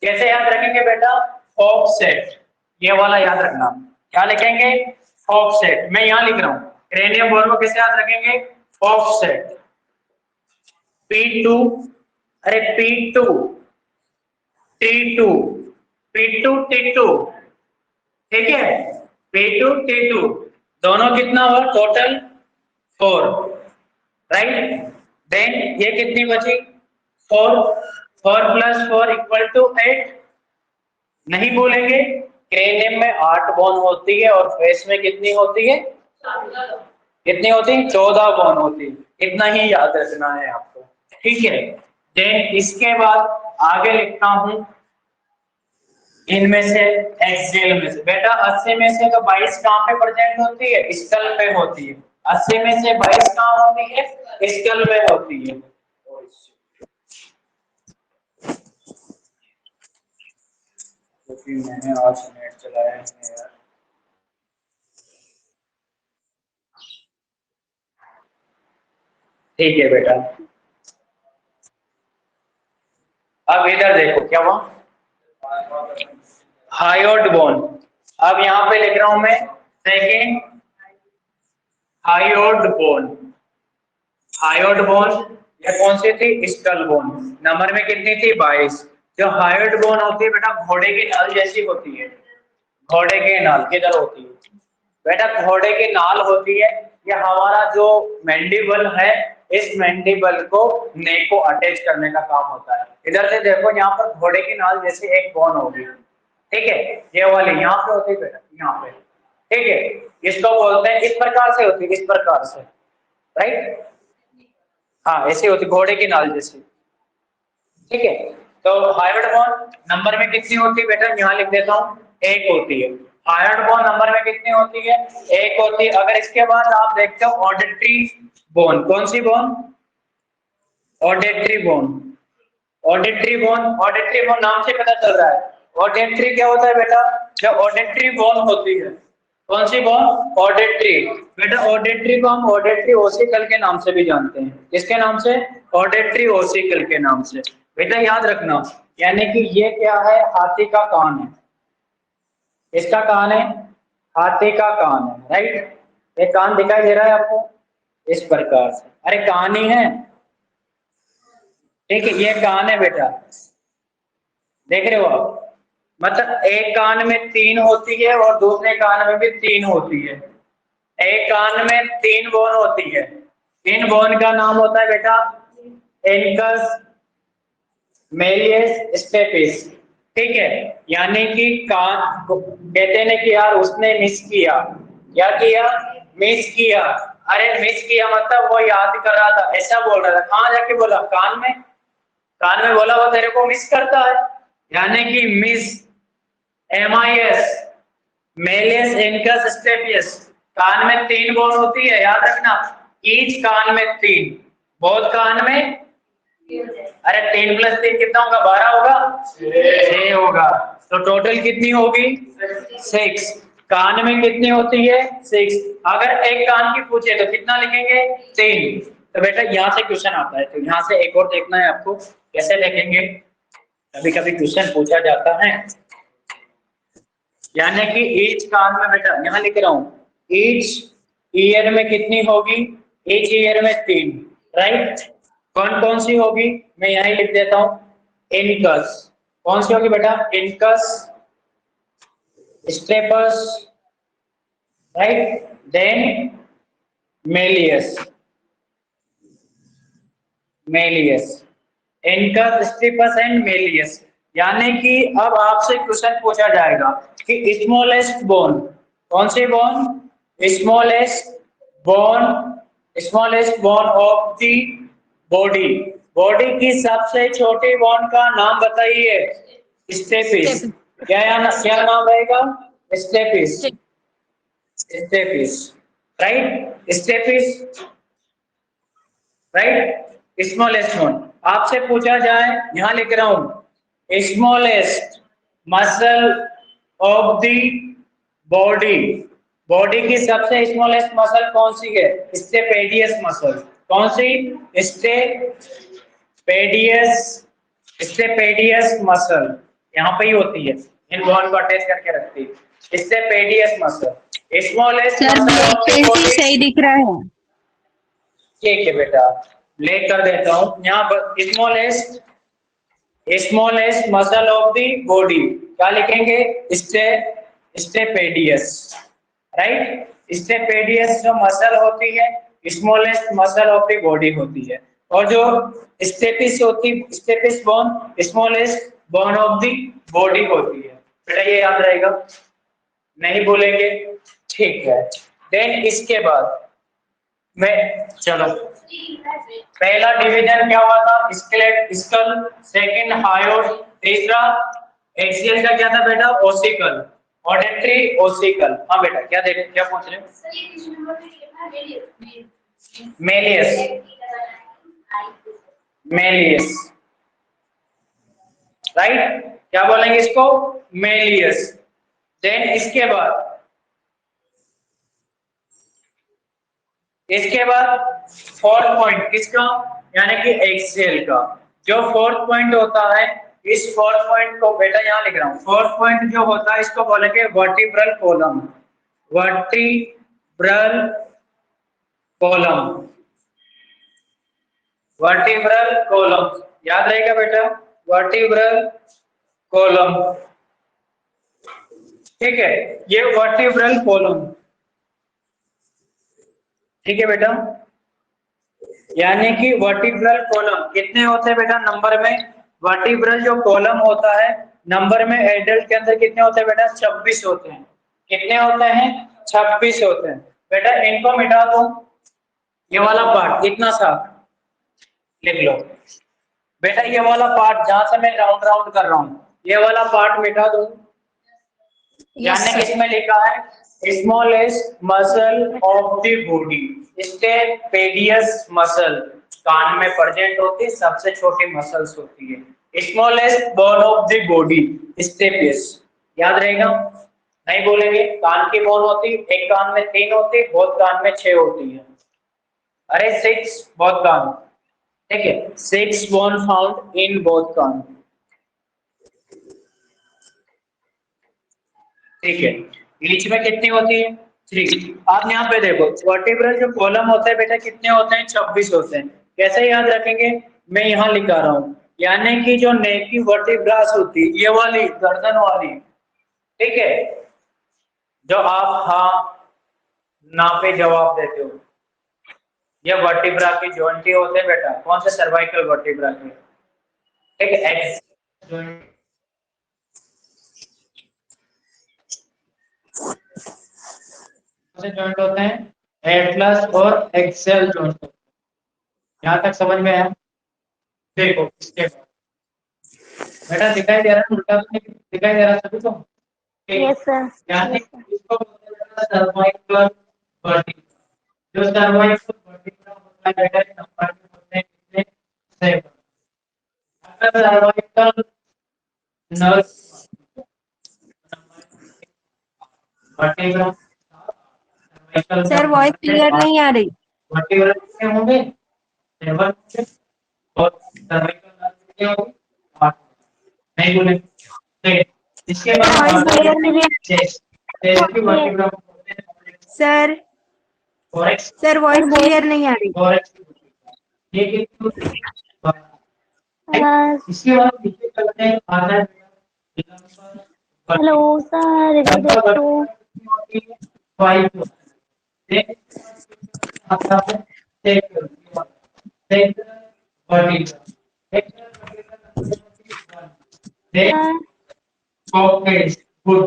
कैसे याद रखेंगे बेटा? ऑफसेट, ये वाला याद रखना। क्या लिखेंगे? ऑफसेट। मैं यहाँ लिख रहा हूँ, क्रेनियम बोन को कैसे याद रखेंगे? ऑफसेट। P2, अरे P2 T2, P2 T2, ठीक है? P2 T2 दोनों कितना हुआ? Total 4, right? देन ये कितनी बची? 4, 4 + 4 = 8। नहीं बोलेंगे, क्रेनियम में 8 बोन होती है और फेस में कितनी होती है? कितनी होती है? 14 बोन होती है। इतना ही याद रखना है आपको, ठीक है? देन इसके बाद आगे लिखता हूं, इनमें से एक्सियल में से। बेटा 80 में से तो 22 कहां पे प्रेजेंट होती है? स्कल पे होती है। 80 में से 22 कहां होती है? स्कल पे होती है। क्योंकि मैंने आज नेट चलाया है यार। ठीक है बेटा, अब इधर देखो क्या हुआ? Hyoid bone. अब यहाँ पे लिख रहा हूं मैं second hyoid bone. Hyoid bone ये कौन सी थी? Skull bone. नंबर में कितनी थी? 22। जो हायोड बोन होती है बेटा घोड़े की नाल जैसी होती है। घोड़े के नाल किधर होती है? बेटा घोड़े की नाल होती है। ये हमारा जो मैंडिबल है, इस मैंडिबल को नेक को अटैच करने का काम होता है। इधर से देखो, यहाँ पर घोड़े की नाल जैसे एक बोन होगी, ठीक है? ये वाली यहाँ पे होती है बेटा, यहाँ पे। ठीक है, इसको बोलते हैं, इस प्रकार से होती है, इस प्रकार से, राइट। हाँ ऐसे होती, घोड़े की नाल जैसी, ठीक है। तो हाइब्रिड बॉन्ड नंबर में कितनी होती है बेटा, यहाँ लिख देता हूँ, एक होती है। हाइब्रिड बॉन्ड नंबर में कितनी होती है, एक होती है। अगर इसके बाद आप देखते हो ऑर्डिनरी बॉन्ड, कौन सी bond, ordinary bond, ordinary bond, ordinary bond नाम से पता चल रहा है। ऑर्डिनरी क्या होता है बेटा, जो ऑर्डिनरी बॉन्ड होती है, कौन सी बॉन्ड, ऑर्डिनरी। बेटा ऑर्डिनरी को हम ऑर्डिनरी ओसिकल के नाम से भी जानते हैं, किसके नाम से, ऑर्डिनरी ओसिकल के नाम से। बेटा याद रखना, यानी कि ये क्या है, हाथी का कान है, इसका कान है, हाथी का कान है, राइट। ये कान दिखाई दे रहा है आपको, इस प्रकार से, अरे कान ही है, ठीक है, ये कान है बेटा, देख रहे हो आप, मतलब एक कान में 3 होती है और दूसरे कान में भी 3 होती है। एक कान में 3 बोन होती है, इन बोन का नाम होता है बेटा इनकस, मेलियस, स्टेपिस, ठीक है। यानी कि कान कहते हैं कि यार उसने मिस किया, क्या किया, मिस किया। अरे मिस किया मतलब वो याद कर रहा था, ऐसा बोल रहा था, कहाँ जाके बोला, कान में, कान में बोला वो तेरे को मिस करता है, यानी कि मिस, MIS, मेलियस, इनकस, स्टेपियस। कान में 3 बोन होती है, याद रखना, ईच कान में 3, बहुत कान में, अरे 3 + 3 कितना होगा, 12 होगा, 6 होगा, तो टोटल कितनी होगी, 6। कान में कितनी होती है, 6। अगर एक कान की पूछे तो कितना लिखेंगे, 3। तो बेटा यहाँ से क्वेश्चन आता है, तो यहाँ से एक और देखना है आपको, कैसे देखेंगे, कभी कभी क्वेश्चन पूछा जाता है। यानी कि ईच कान में बेटा, यहाँ लिख रहा हूँ, ईच ईयर में कितनी होगी, ईच ईयर में 3, राइट। कौन कौन सी होगी, मैं यहीं लिख देता हूं, इनकस, कौन सी होगी बेटा, incus, stapes, right, then malleus, malleus, incus, stapes and malleus. यानी कि अब आपसे क्वेश्चन पूछा जाएगा कि स्मॉलेस्ट बोन, कौन सी bone, smallest bone, smallest bone of the body, body की सबसे छोटी बोन का नाम बताइए, स्टेपिस। क्या नाम रहेगा, stapes, stapes, right, stapes, right, smallest bone. आपसे पूछा जाए, यहां लिख रहा हूं, smallest muscle of the body, body की सबसे स्मॉलेस्ट मसल कौन सी है, स्टेपेडियस मसल, कौन सी, स्टेपेडियस, स्टेपेडियस मसल, यहाँ पे ही होती है, इन बोन को अटैच करके रखती है, स्टेपेडियस मसल, स्मॉलेस्ट मसल, सही दिख रहा है, ठीक है बेटा, ब्लैक कर देता हूँ यहाँ पर, smallest, smallest muscle of the body, क्या लिखेंगे, स्टेपेडियस, राइट। स्टेपेडियस जो मसल होती है, smallest muscle of the body होती है, और जो स्टेपिस होती, stapes bone, smallest bone of the body होती है। बेटा ये याद रहेगा, नहीं भूलेंगे, ठीक है। देन इसके बाद में चलो, पहला डिवीजन क्या हुआ था, स्केलेट, स्कल, सेकंड हायोड, तीसरा एक्सियल का क्या था बेटा, ओसिकल, ऑडिटरी ओसिकल। हाँ बेटा क्या देख, क्या पूछ रहे हो, मेलियस, मेलियस, राइट, क्या बोलेंगे इसको, मेलियस। देन इसके बाद फोर्थ पॉइंट किसका, यानी कि एक्सियल का, जो फोर्थ पॉइंट होता है, इस फोर्थ पॉइंट को बेटा यहाँ लिख रहा हूँ, फोर्थ पॉइंट जो होता है इसको बोलेंगे vertebral column, vertebral column, vertebral column, याद रहेगा बेटा, वर्टिब्रल कॉलम, ठीक है, ये वर्टिब्रल कॉलम, ठीक है बेटा। यानी कि वर्टिब्रल कॉलम कितने होते हैं बेटा, नंबर में, वर्टिब्रल जो कॉलम होता है नंबर में, एडल्ट के अंदर कितने होते हैं बेटा, 26 होते हैं, कितने होते हैं, 26 होते हैं। बेटा इनको मिटा दो, ये वाला पार्ट इतना सा लिख लो। बेटा ये वाला पार्ट जहां से मैं राउंड राउंड कर रहा हूँ, ये वाला पार्ट मिटा दो। यानी कि इसमें लिखा है smallest muscle of the body, stapedius muscle कान में प्रेजेंट होती है, सबसे छोटी मसल्स होती है। Smallest bone of the body stapedius, याद रहेगा, नहीं बोलेंगे। कान की बोन होती है, एक कान में 3 होती है, बहुत कान में 6 होती है। अरे 6 बहुत कान, ठीक है, 6 बोन फाउंड इन बोथ कान, ठीक है। बीच में कितनी होती है? 3। आप यहाँ पे देखो वर्टिब्रल जो कॉलम होता है बेटा कितने होते हैं? 26 होते हैं। कैसे याद रखेंगे? मैं यहाँ लिखा रहा हूँ, यानी कि जो नेक की वर्टिब्रास होती है, ये वाली गर्दन वाली, ठीक है, जो आप हाँ ना पे जवाब देते हो, ये वर्टिब्रा की जॉइंट होते हैं बेटा। कौन से? सर्वाइकल वर्टिब्रा के, ठीक है। एक्स जॉइंट होते हैं, एटलस और एक्सेल जॉइंट। यहाँ तक समझ में आया? देखो इसके बेटा दिखाई दे रहा है, उल्टा तो नहीं दिखाई दे रहा सभी को? Yes sir. यानी इसको बोलते हैं सर्वाइकल वर्टिब्रा। जो सर्वाइकल वर्टिब्रा होता है बेटा नंबर में होते हैं कितने? 7। अगर cervical nerve vertebra, sir voice clear नहीं आ रही। वर्टिब्रा कितने होंगे? 7 और सर्वाइकल नर्व कितने होंगे? 8। नहीं बोले? इसके वॉइस क्लियर नहीं आ सर। सर वॉइस क्लियर नहीं आ रही। इसके बाद पीछे चलते हैं, आता है हेलो सर, इधर देखो। 5 focus good,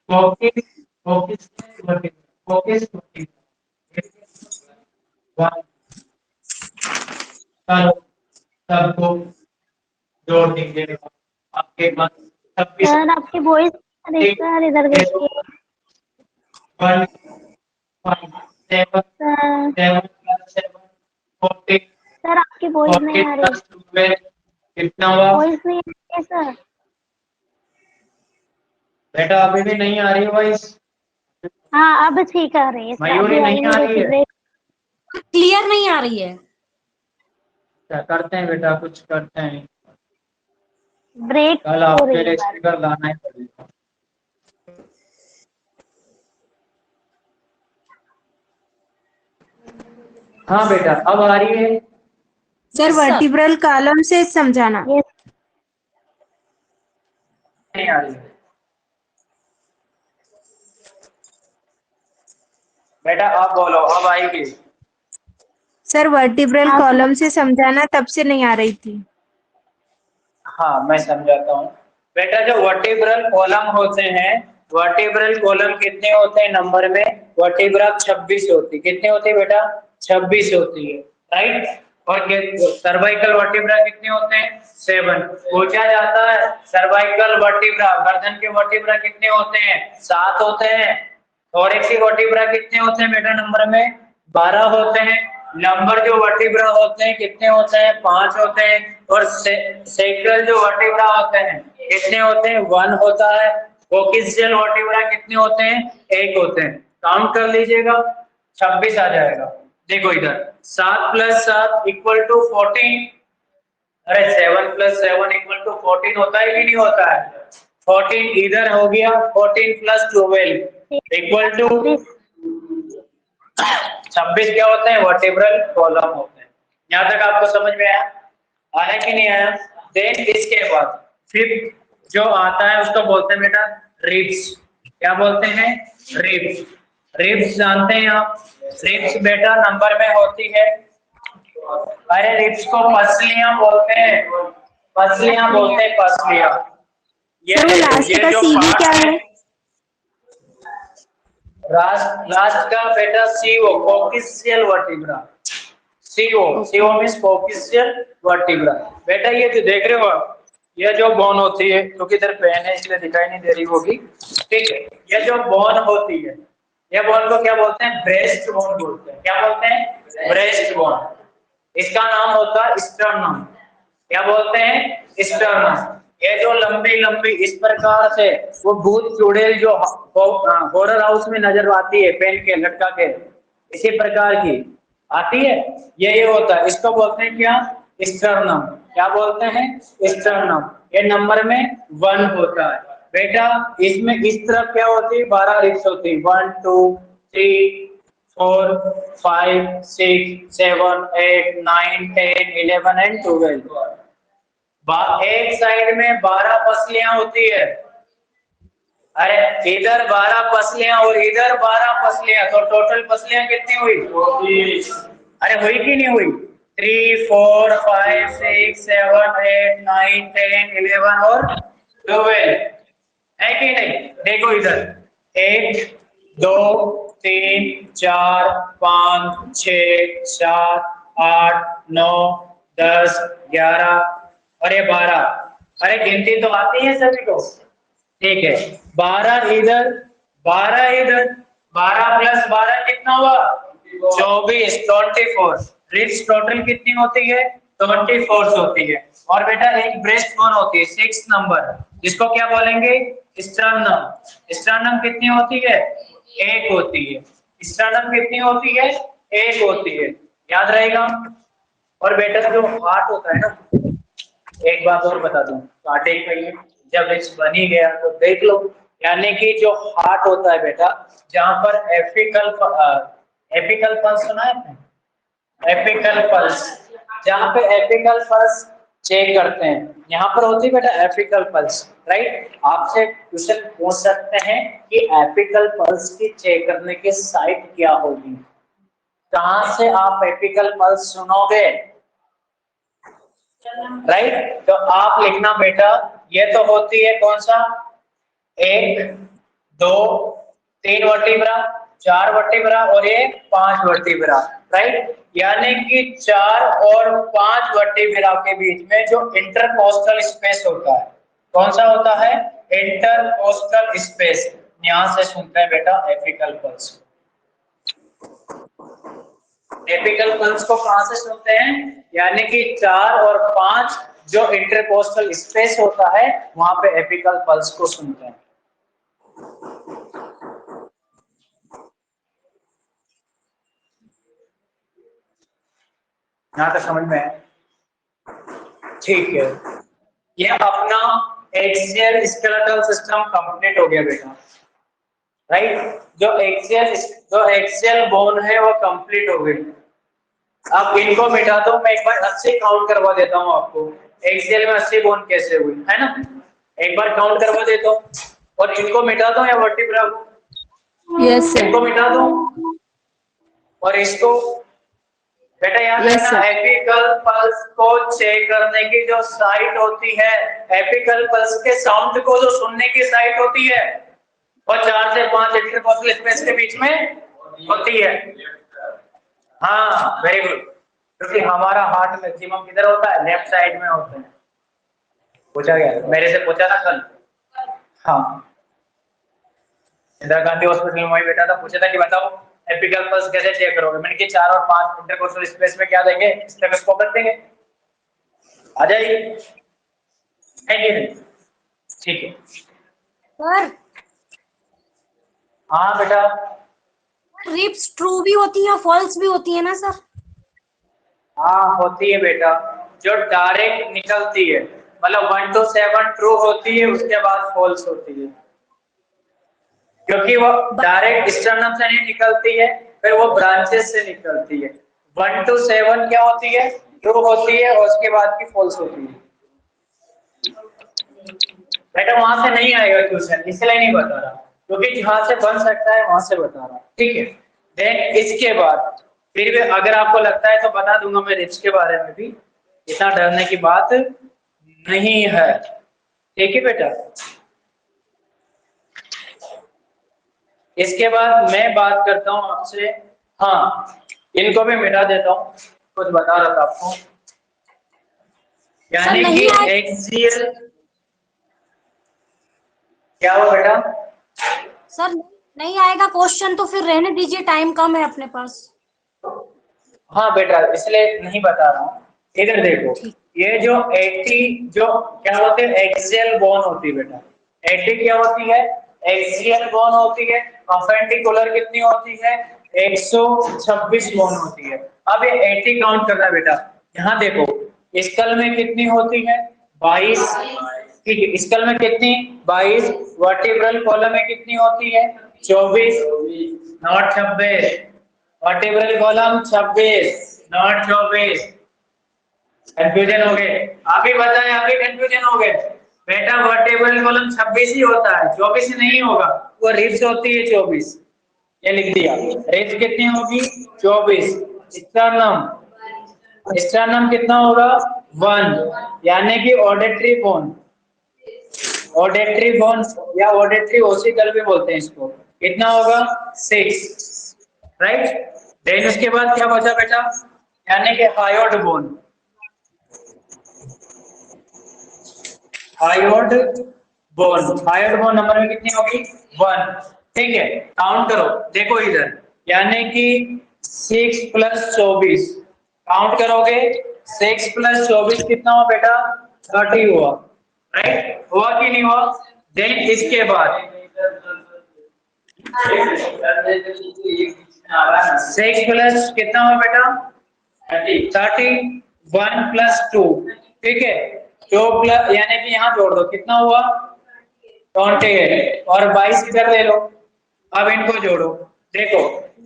focus focus focus 1। चलो सबको जोड़ देंगे आपके पास 26। सर आपकी वॉइस सर इधर देखिए। 1 5 7 सर 7 + 7 14। सर आपकी वॉइस नहीं आ रही। 12 कितना हुआ? वॉइस नहीं आ रही है सर। बेटा अभी भी नहीं आ रही है वॉइस? हाँ अब ठीक आ रही है सर। मयूरी अभी नहीं आ रही है? ब्रेक क्लियर नहीं आ रही है। क्या करते हैं बेटा, कुछ करते हैं, ब्रेक कल हो आपके रही लिए है। स्पीकर लाना ही पड़ेगा। हाँ बेटा अब आ रही है? सर वर्टिब्रल कॉलम से समझाना। यस नहीं आ रही है बेटा, आप बोलो अब आएगी। सर वर्टिब्रल कॉलम से समझाना, तब से नहीं आ रही थी। हाँ मैं समझाता हूँ बेटा। जो वर्टिब्रल कॉलम होते हैं, वर्टिब्रल कॉलम कितने होते हैं नंबर में? वर्टिब्रा 26 होती। कितने होती है बेटा? 26 होती है, राइट। और सर्वाइकल वर्टिब्रा कितने होते हैं? 7। पूछा जाता है सर्वाइकल वर्टिब्रा, गर्दन के वर्टिब्रा कितने होते हैं? 7 होते हैं। थोरेक्स वर्टिब्रा कितने होते हैं बेटा नंबर में? 12 होते हैं। लंबर जो वर्टिब्रा होते हैं कितने होते हैं? 5 होते हैं। और सेक्रल जो वर्टिब्रा होते हैं कितने होते हैं? 1 होता है। कोक्सीशियल वर्टिब्रा कितने होते हैं? 1 होते हैं। काउंट कर लीजिएगा, 26 आ जाएगा। देखो इधर 7 + 7 = 14। अरे 7 + 7 = 14 होता है कि नहीं होता है? 14 इधर हो गया, 14 + 12 = 26 क्या होते हैं? वर्टिब्रल कॉलम होते हैं। यहाँ तक आपको समझ में आया? आया कि नहीं आया? देन इसके बाद फिर जो आता है उसको बोलते हैं बेटा रिब्स। क्या बोलते हैं? रिब्स। रिब्स जानते हैं आप? रिब्स बेटा नंबर में होती है, अरे रिब्स को पसलियां बोलते हैं, पसलियां बोलते हैं, पसलियां। सर वो लास्ट का जो सीवी part क्या है? लास्ट का बेटा CO coccygeal vertebra. CO means coccygeal vertebra. बेटा ये जो देख रहे हो आप, ये जो बोन होती है, क्योंकि इधर पेन है इसलिए दिखाई नहीं दे रही होगी, ठीक है। ये जो बोन होती है, ये बोन को क्या बोलते हैं? ब्रेस्ट बोन बोलते हैं। क्या बोलते हैं? Breast bone. इसका नाम होता है स्टर्नम। क्या बोलते हैं? स्टर्नम। ये जो लंबी लंबी इस प्रकार से वो भूत चुड़ैल जो हॉरर हाउस में नजर आती है पेन के लटका के, इसी प्रकार की आती है, ये होता है। इसको बोलते हैं क्या? स्टर्नम। क्या बोलते हैं? स्टर्नम। ये नंबर में 1 होता है बेटा। इसमें इस तरफ क्या होती है? 12 रिब्स होती है। 1 2 3 4 5 6 7 8 9 10 11 एंड 12। एक साइड में 12 पसलियां होती है। अरे इधर 12 पसलियां और इधर 12 पसलियां, तो टोटल पसलियां कितनी हुई? 24। अरे हुई कि नहीं हुई? 3 4 5 6 7 8 9 10 11 और 12 है कि नहीं? देखो इधर 1 2 3 4 5 6 7 8 9 10 11 और ये 12। अरे गिनती तो आती है सभी को, ठीक है। 12 इधर 12 इधर, 12 प्लस 12 कितना हुआ? 24 24। रिब्स टोटल कितनी होती है? 24 होती है। और बेटा एक ब्रेस्ट बोन होती है 6 नंबर, जिसको क्या बोलेंगे? स्टर्नम। स्टर्नम कितनी होती है? 1 होती है। स्टर्नम कितनी होती है? 1 होती है। याद रहेगा। और बेटा जो हार्ट होता है ना, एक बात और बता दूं, स्टार्टिंग में ही जब रिब्स बन ही गया तो देख लो, यानी कि जो हार्ट होता है बेटा, जहां पर एपिकल पल्स सुना है आपने? एपिकल पल्स, जहां पे एपिकल पल्स चेक करते हैं, यहाँ पर होती है बेटा एपिकल पल्स, राइट। आपसे क्वेश्चन पूछ सकते हैं कि एपिकल पल्स की चेक करने की साइट क्या होगी, कहां से आप एपिकल पल्स सुनोगे, राइट। तो आप लिखना बेटा, ये तो होती है कौन सा? 1 2 3 वर्टिब्रा, 4 वर्टिब्रा और ये 5 वर्टिब्रा, राइट। यानी कि 4 और 5 वर्टिब्रा के बीच में जो इंटरकोस्टल स्पेस होता है, कौन सा होता है? Intercostal space. यहां से सुनते हैं बेटा एपिकल पल्स। एपिकल पल्स को कहां से सुनते हैं? यानी कि 4 और 5 जो इंटरकोस्टल स्पेस होता है, वहां पे एपिकल पल्स को सुनते हैं। यहां तक समझ में है? ठीक है। ये अपना एक्सियल स्केलेटल सिस्टम कंप्लीट हो गया बेटा, राइट। जो एक्सियल बोन है वो कंप्लीट हो गई। अब इनको मिटा दो, मैं एक बार 80 काउंट करवा देता हूँ आपको। एक्सियल में 80 बोन कैसे हुई है ना, एक बार काउंट करवा देता हूँ। और इनको मिटा दो या वर्टिब्रा को, यस सर। इनको मिटा दो और इसको बेटा याद रखना, एपिकल पल्स को चेक करने की जो साइट होती है, एपिकल पल्स के साउंड को जो सुनने की साइट होती है, और 4 से 5 इंटरकोस्टल स्पेस के बीच में होती है। हाँ वेरी गुड, क्योंकि हमारा हार्ट मैक्सिमम किधर होता है? लेफ्ट साइड में होता है। पूछा गया, मेरे से पूछा था कल। हाँ, इंदिरा गांधी हॉस्पिटल में वही बैठा था, पूछा था कि बताओ एपिकल पल्स कैसे चेक करोगे? मैंने कि 4 और 5 इंटरकोस्टल स्पेस में क्या देंगे? स्टेथोस्कोप रख देंगे, आ जाइए, है कि नहीं? ठीक है सर हाँ बेटा, रिप्स ट्रू भी होती है फॉल्स भी होती है ना सर? हाँ होती है बेटा, जो डायरेक्ट निकलती है, मतलब 1 to 7 ट्रू होती है, उसके बाद फॉल्स होती है, क्योंकि वो डायरेक्ट स्टर्नम से नहीं निकलती है, फिर वो ब्रांचेस से निकलती है। 1 to 7 क्या होती है? ट्रू होती है, और उसके बाद की फॉल्स होती है। बेटा वहां से नहीं आएगा क्वेश्चन, इसलिए नहीं बता रहा, क्योंकि जहां से बन सकता है वहां से बता रहा, ठीक है। देन इसके बाद फिर भी अगर आपको लगता है तो बता दूंगा मैं रिप्स के बारे में भी, इतना डरने की बात नहीं है, ठीक है बेटा। इसके बाद मैं बात करता हूँ आपसे, हाँ इनको भी मिटा देता हूँ, कुछ बता रहा था आपको, यानी कि एक्सियल, क्या हुआ बेटा? सर नहीं आएगा क्वेश्चन तो फिर रहने दीजिए, टाइम कम है अपने पास। हाँ बेटा इसलिए नहीं बता रहा हूँ, इधर देखो, ये जो 80 जो क्या होते हैं, एक्सियल बॉन्ड होती है बेटा, 80 क्या होती है, एक्सियल बॉन्ड होती है, परपेंडिकुलर कितनी होती है, 126 बॉन्ड होती है। अब ये 80 काउंट करना है बेटा, यहाँ देखो स्कल में कितनी होती है, 22, ठीक है, स्कल में कितनी 22, वर्टिब्रल कॉलम में कितनी होती है 24, not 26, vertebral column 26 not 24। Confusion हो गए? आप ही बताएं, आप ही कंफ्यूजन हो गए बेटा? वर्टिब्रल कॉलम 26 ही होता है, 24 नहीं होगा, वो रिब्स होती है 24, ये लिख दिया। रिब्स कितनी होगी 24, स्टर्नम, स्टर्नम कितना होगा 1, यानी कि ऑडिटरी बोन, ऑडिटरी बोन या ऑडिटरी ओसिकल भी बोलते हैं इसको, कितना होगा 6, राइट। देन उसके बाद क्या बचा बेटा, यानी कि hyoid bone, hyoid bone, hyoid bone number में कितनी होगी 1, ठीक है। काउंट करो, देखो इधर, यानी कि 6 + 24, काउंट करोगे 6 + 24 कितना हुआ बेटा 30 हुआ, राइट, हुआ कि नहीं हुआ? देन इसके बाद 6 प्लस कितना हुआ बेटा 30, 1 + 2, ठीक है, 2 प्लस यानी कि यहाँ जोड़ दो, कितना हुआ 28, और 22 इधर ले लो, अब इनको जोड़ो, देखो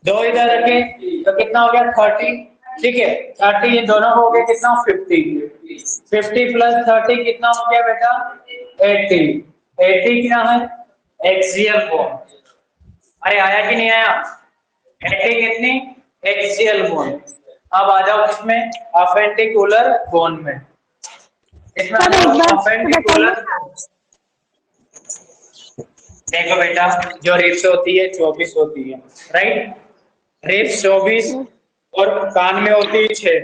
2 इधर रखे तो कितना हो गया 30, ठीक है, 30 ये दोनों हो गए कितना 50, 50 + 30 कितना हो गया बेटा 80, 80 क्या है एक्सियल बॉन्ड, अरे आया कि नहीं आया, 80 कितनी एक्सियल बॉन्ड। अब आ जाओ इसमें अपेंडिकुलर बॉन्ड में, इसमें आ जाओ अपेंडिकुलर, देखो बेटा जो रिब्स होती है 24 होती है, राइट, रिब्स 24 और कान में होती है 6,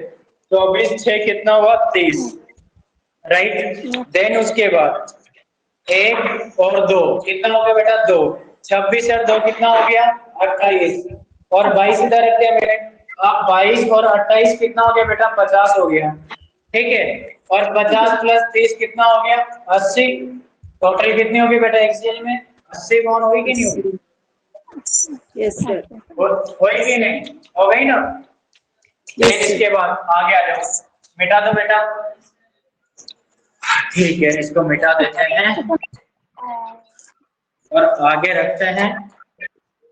24 6 कितना हुआ 30, राइट। देन उसके बाद 1 और 2 कितना हो गया बेटा 2, 26 और 2 कितना हो गया 28, और 22 इधर रख दिया मेरे, अब 22 और 28 कितना हो गया बेटा 50 हो गया, ठीक है, और 50 + 30 कितना हो गया 80, टोटल कितनी होगी बेटा एक्सियल में 80 बॉन्ड होगी कि नहीं होगी? Yes sir. होगी कि नहीं, हो गई ना? इसके बाद आगे आ जाओ, मिटा दो बेटा, ठीक है इसको मिटा देते हैं और आगे रखते हैं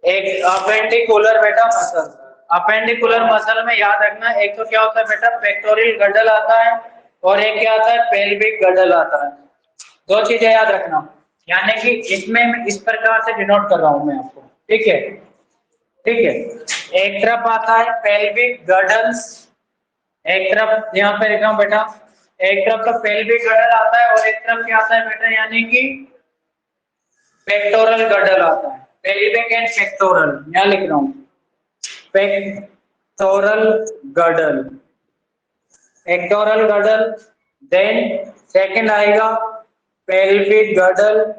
एक अपेंडिकुलर बेटा मसल। अपेंडिकुलर मसल में याद रखना, एक तो क्या होता है बेटा पेक्टोरियल गडल आता है, और एक क्या आता है पेल्विक गडल आता है, दो चीजें याद रखना, यानी कि इसमें मैं इस प्रकार से डिनोट कर रहा हूं मैं आपको, ठीक है, ठीक है। एक तरफ आता है पेल्विक गडल्स, एक तरफ यहाँ पे लिखा हूं बेटा, एक तरफ तो पेल्विक गडल आता है और एक तरफ क्या आता है बेटा यानी कि पेक्टोरल गडल आता है, पेल्विक एंड पेक्टोरल, यहाँ लिख रहा हूँ पेक्टोरल गडल, पेक्टोरल गडल, देन सेकंड आएगा पेल्विक गडल,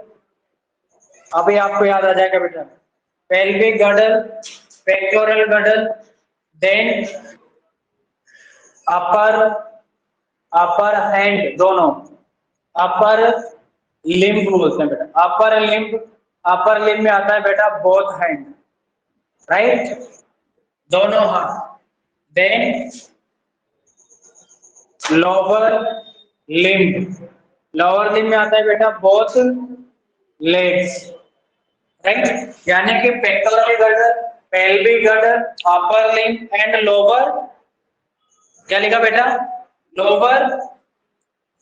अभी आपको याद आ जाएगा बेटा, pelvic गडल, pectoral गडल, then upper hand, दोनों अपर लिम्ब बोलते हैं बेटा, अपर लिम्ब में आता है बेटा बोथ हैंड, राइट, दोनों हाथ, देन लोअर लिम्ब में आता है बेटा बोथ लेग्स, राइट, यानी कि pectoral गडल, pelvic गडल, upper limb and lower, क्या लिखा बेटा लोअर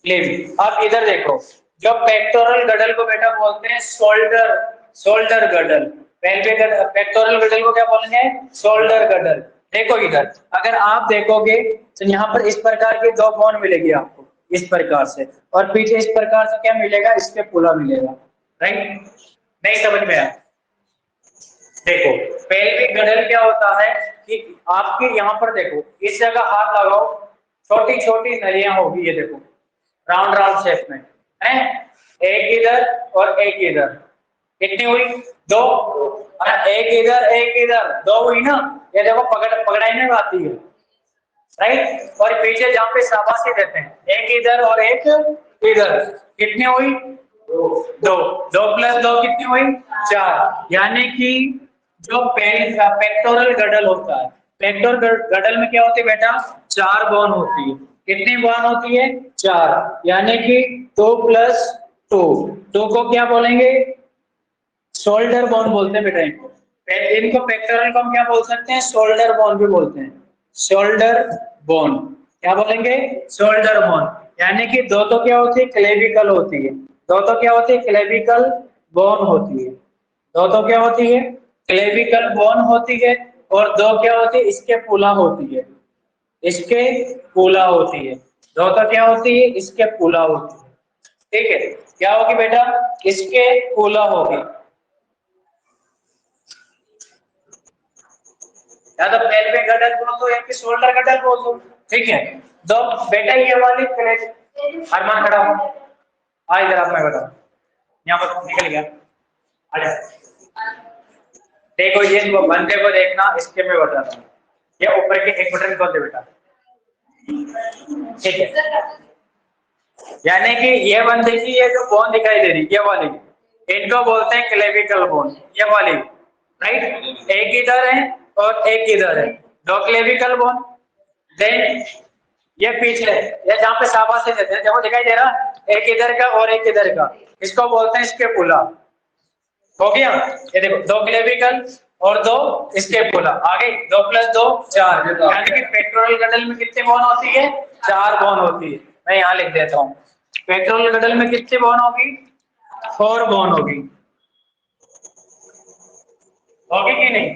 लिम्ब। अब इधर देखो, जो पेक्टोरल गडल को बेटा बोलते हैं शोल्डर गडल, पेक्टोरल गडल को क्या बोलेंगे शोल्डर गडल। देखो इधर अगर आप देखोगे तो यहाँ पर इस प्रकार की दो बोन मिलेगी आपको इस प्रकार से, और पीछे इस प्रकार से क्या मिलेगा स्टेपुला मिलेगा, राइट, नहीं समझ में आया? देखो पेल्विक गडल क्या होता है कि आपके यहाँ पर देखो इस जगह हाथ लगाओ, छोटी छोटी नलियां होगी, ये देखो राउंड राउंड शेप में है, एक इधर और एक इधर, कितनी हुई? 2, और एक इधर 2 हुई ना, ये देखो पकड़ाई में आती है, राइट। और पीछे जहाँ पे शाबाशी देते हैं, एक इधर और एक इधर, कितनी हुई? 2, 2 + 2 कितनी हुई? 4। यानी कि जो पेक्टोरल गडल होता है, पेक्टोरल गडल में क्या होती है बेटा? 4 बोन होती है। कितनी बोन होती है? 4। यानी कि 2 + 2, 2 को क्या बोलेंगे? शोल्डर बोन बोलते हैं बेटा इनको। इनको पेक्टोरल को हम क्या बोल सकते हैं? शोल्डर बोन भी बोलते हैं। शोल्डर बोन क्या बोलेंगे? Shoulder bone. यानी कि 2 तो क्या होती है? क्लेविकल होती है। 2 तो क्या होती है? क्लेविकल बोन होती है। 2 तो क्या होती है? क्लेविकल बोन होती है। और 2 क्या होती है? इसके पुला होती है। इसके पुला होती है। 2 तो क्या होती है? इसके पुला होती है। ठीक है, क्या होगी बेटा? इसके पुला होगी, या तो पेल्विक गडल बोल दो या फिर शोल्डर गडल बोल दो। ठीक है, तो बेटा ये वाली क्लेश अरमान खड़ा हो, आ इधर आप, मैं बताऊं, यहाँ पर निकल गया, आ जा। देखो ये बंदे को देखना, इसके मैं बताता हूँ, ये ऊपर के एक बटन खोल दे बेटा। ठीक है, यानी कि ये बंदे की ये जो बोन दिखाई दे रही, ये वाली, इनको बोलते हैं क्लेविकल बोन, ये वाली, राइट। एक इधर है और एक इधर है, 2 क्लेविकल बोन। देन ये पीछे, ये जहाँ पे शाबाशी देते हैं, देखो दिखाई दे रहा, एक इधर का और एक इधर का, इसको बोलते हैं स्केपुला। हो गया, ये देखो 2 क्लेविकल और 2 स्केपुला, आगे 2 + 2 4। यानी कि पेक्टोरल गडल में कितनी बोन होती है? 4 बोन होती है। मैं यहाँ लिख देता हूँ, पेक्टोरल गडल में कितनी बोन होगी? 4 बोन होगी। होगी कि नहीं?